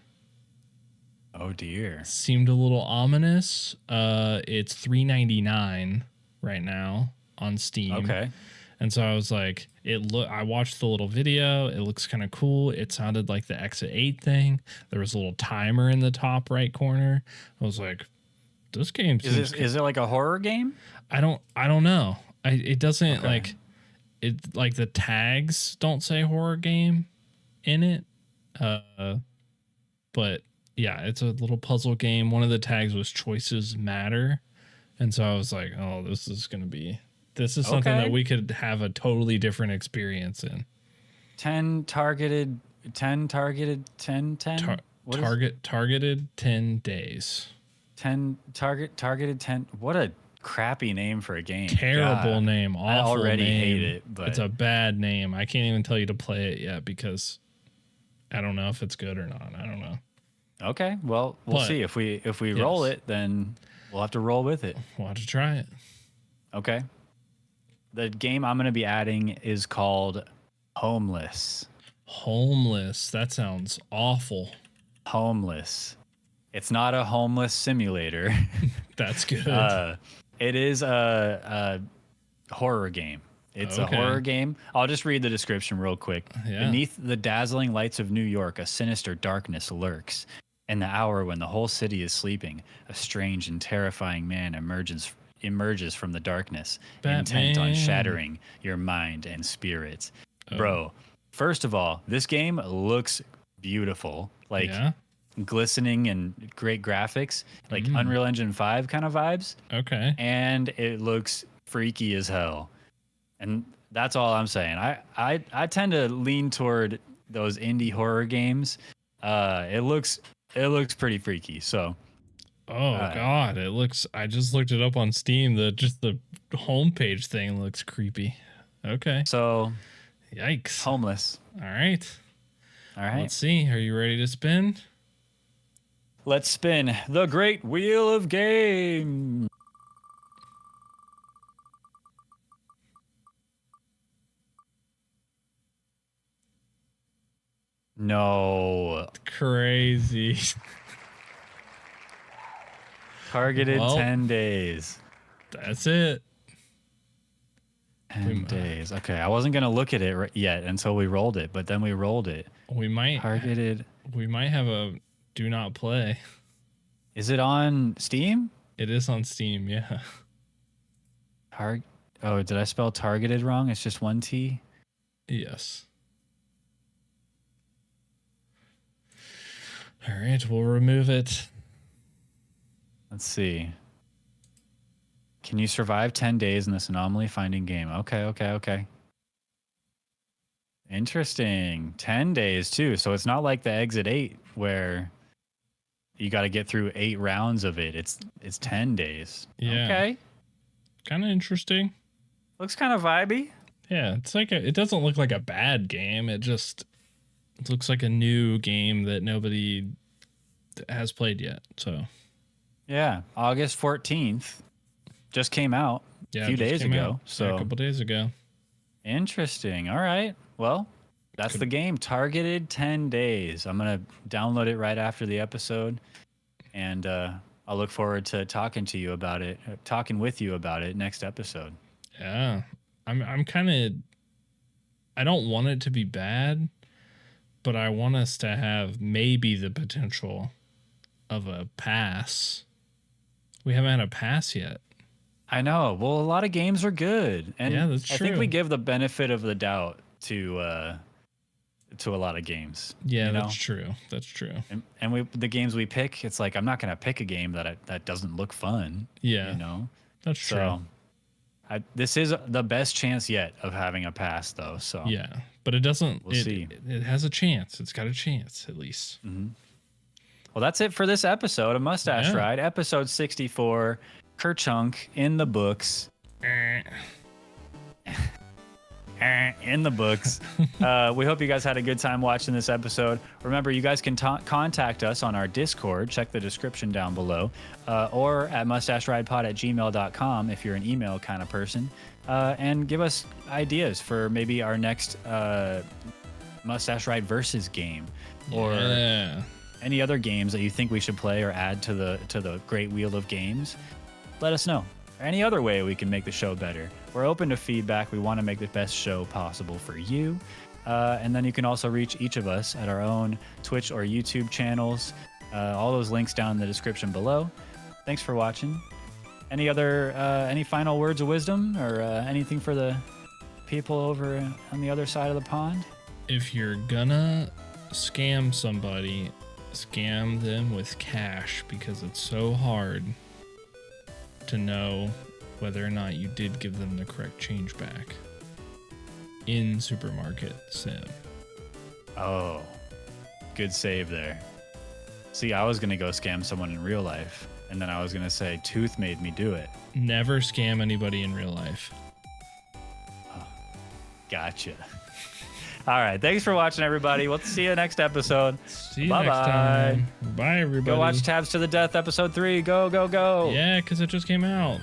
Oh dear. Seemed a little ominous. It's $3.99 right now on Steam. Okay. And so I was like, I watched the little video. It looks kind of cool. It sounded like the Exit 8 thing. There was a little timer in the top right corner. I was like, this game is it like a horror game? I don't know. It doesn't Okay. like the tags don't say horror game in it. But yeah, it's a little puzzle game. One of the tags was choices matter. And so I was like, oh, this is something that we could have a totally different experience in. 10 targeted 10. Targeted 10 days. 10 targeted 10. What a crappy name for a game. Terrible name. Awful. I already name. hate it, but it's a bad name. I can't even tell you to play it yet because I don't know if it's good or not. I don't know. Okay, well, we'll see if we roll it, then we'll have to roll with it. We'll have to try it. Okay. The game I'm going to be adding is called Homeless. Homeless. That sounds awful. Homeless. It's not a homeless simulator. That's good. It is a horror game. It's a horror game. I'll just read the description real quick. Yeah. Beneath the dazzling lights of New York, a sinister darkness lurks. In the hour when the whole city is sleeping, a strange and terrifying man emerges from the darkness, intent on shattering your mind and spirit. Bro, first of all, this game looks beautiful. Like glistening and great graphics, like Unreal Engine 5 kind of vibes. Okay. And it looks freaky as hell. And that's all I'm saying. I tend to lean toward those indie horror games. It looks pretty freaky. So Oh God, it looks. I just looked it up on Steam. The homepage thing looks creepy. Okay. So, Yikes. homeless. All right. All right. Let's see. Are you ready to spin? Let's spin the great wheel of game. No. Crazy. Targeted Well, 10 days. That's it. 10 days. Okay, I wasn't going to look at it yet until we rolled it, but then we rolled it. We might Targeted. We might have a do not play. Is it on Steam? It is on Steam, yeah. Oh, did I spell targeted wrong? It's just one T? Yes. All right, we'll remove it. Let's see. Can you survive 10 days in this anomaly finding game? Okay. Interesting. 10 days too. So it's not like the Exit 8 where you got to get through 8 rounds of it. It's 10 days. Yeah. Okay. Kind of interesting. Looks kind of vibey. Yeah, it's like it doesn't look like a bad game. It looks like a new game that nobody has played yet. So Yeah. August 14th. Just came out a few days ago. So a couple days ago. Interesting. All right. Well, that's the game. Targeted 10 days. I'm going to download it right after the episode. And I'll look forward to talking with you about it next episode. Yeah. I'm kind of, I don't want it to be bad, but I want us to have maybe the potential of a pass. We haven't had a pass yet. I know. Well, a lot of games are good. And yeah, that's true. I think we give the benefit of the doubt to a lot of games. Yeah, you know? that's true. That's true. And the games we pick, it's like I'm not going to pick a game that doesn't look fun. Yeah. You know? That's true. So this is the best chance yet of having a pass, though. So yeah, but it doesn't. We'll see. It has a chance. It's got a chance at least. Mm-hmm. Well, that's it for this episode of Mustache Ride, episode 64. Kerchunk in the books. In the books. We hope you guys had a good time watching this episode. Remember, you guys can contact us on our Discord. Check the description down below. Or at mustacheridepod@gmail.com if you're an email kind of person. And give us ideas for maybe our next Mustache Ride versus game. Or any other games that you think we should play or add to the great wheel of games. Let us know. Or any other way we can make the show better. We're open to feedback. We want to make the best show possible for you. And then you can also reach each of us at our own Twitch or YouTube channels. All those links down in the description below. Thanks for watching. Any final words of wisdom or anything for the people over on the other side of the pond? If you're gonna scam somebody, scam them with cash, because it's so hard to know whether or not you did give them the correct change back in Supermarket Sim. Oh, good save there. See, I was going to go scam someone in real life, and then I was going to say Tooth made me do it. Never scam anybody in real life. Oh, gotcha. All right. Thanks for watching, everybody. We'll see you next episode. See you next time. Bye, everybody. Go watch Tabs to the Death, episode 3. Go, go, go. Yeah, because it just came out.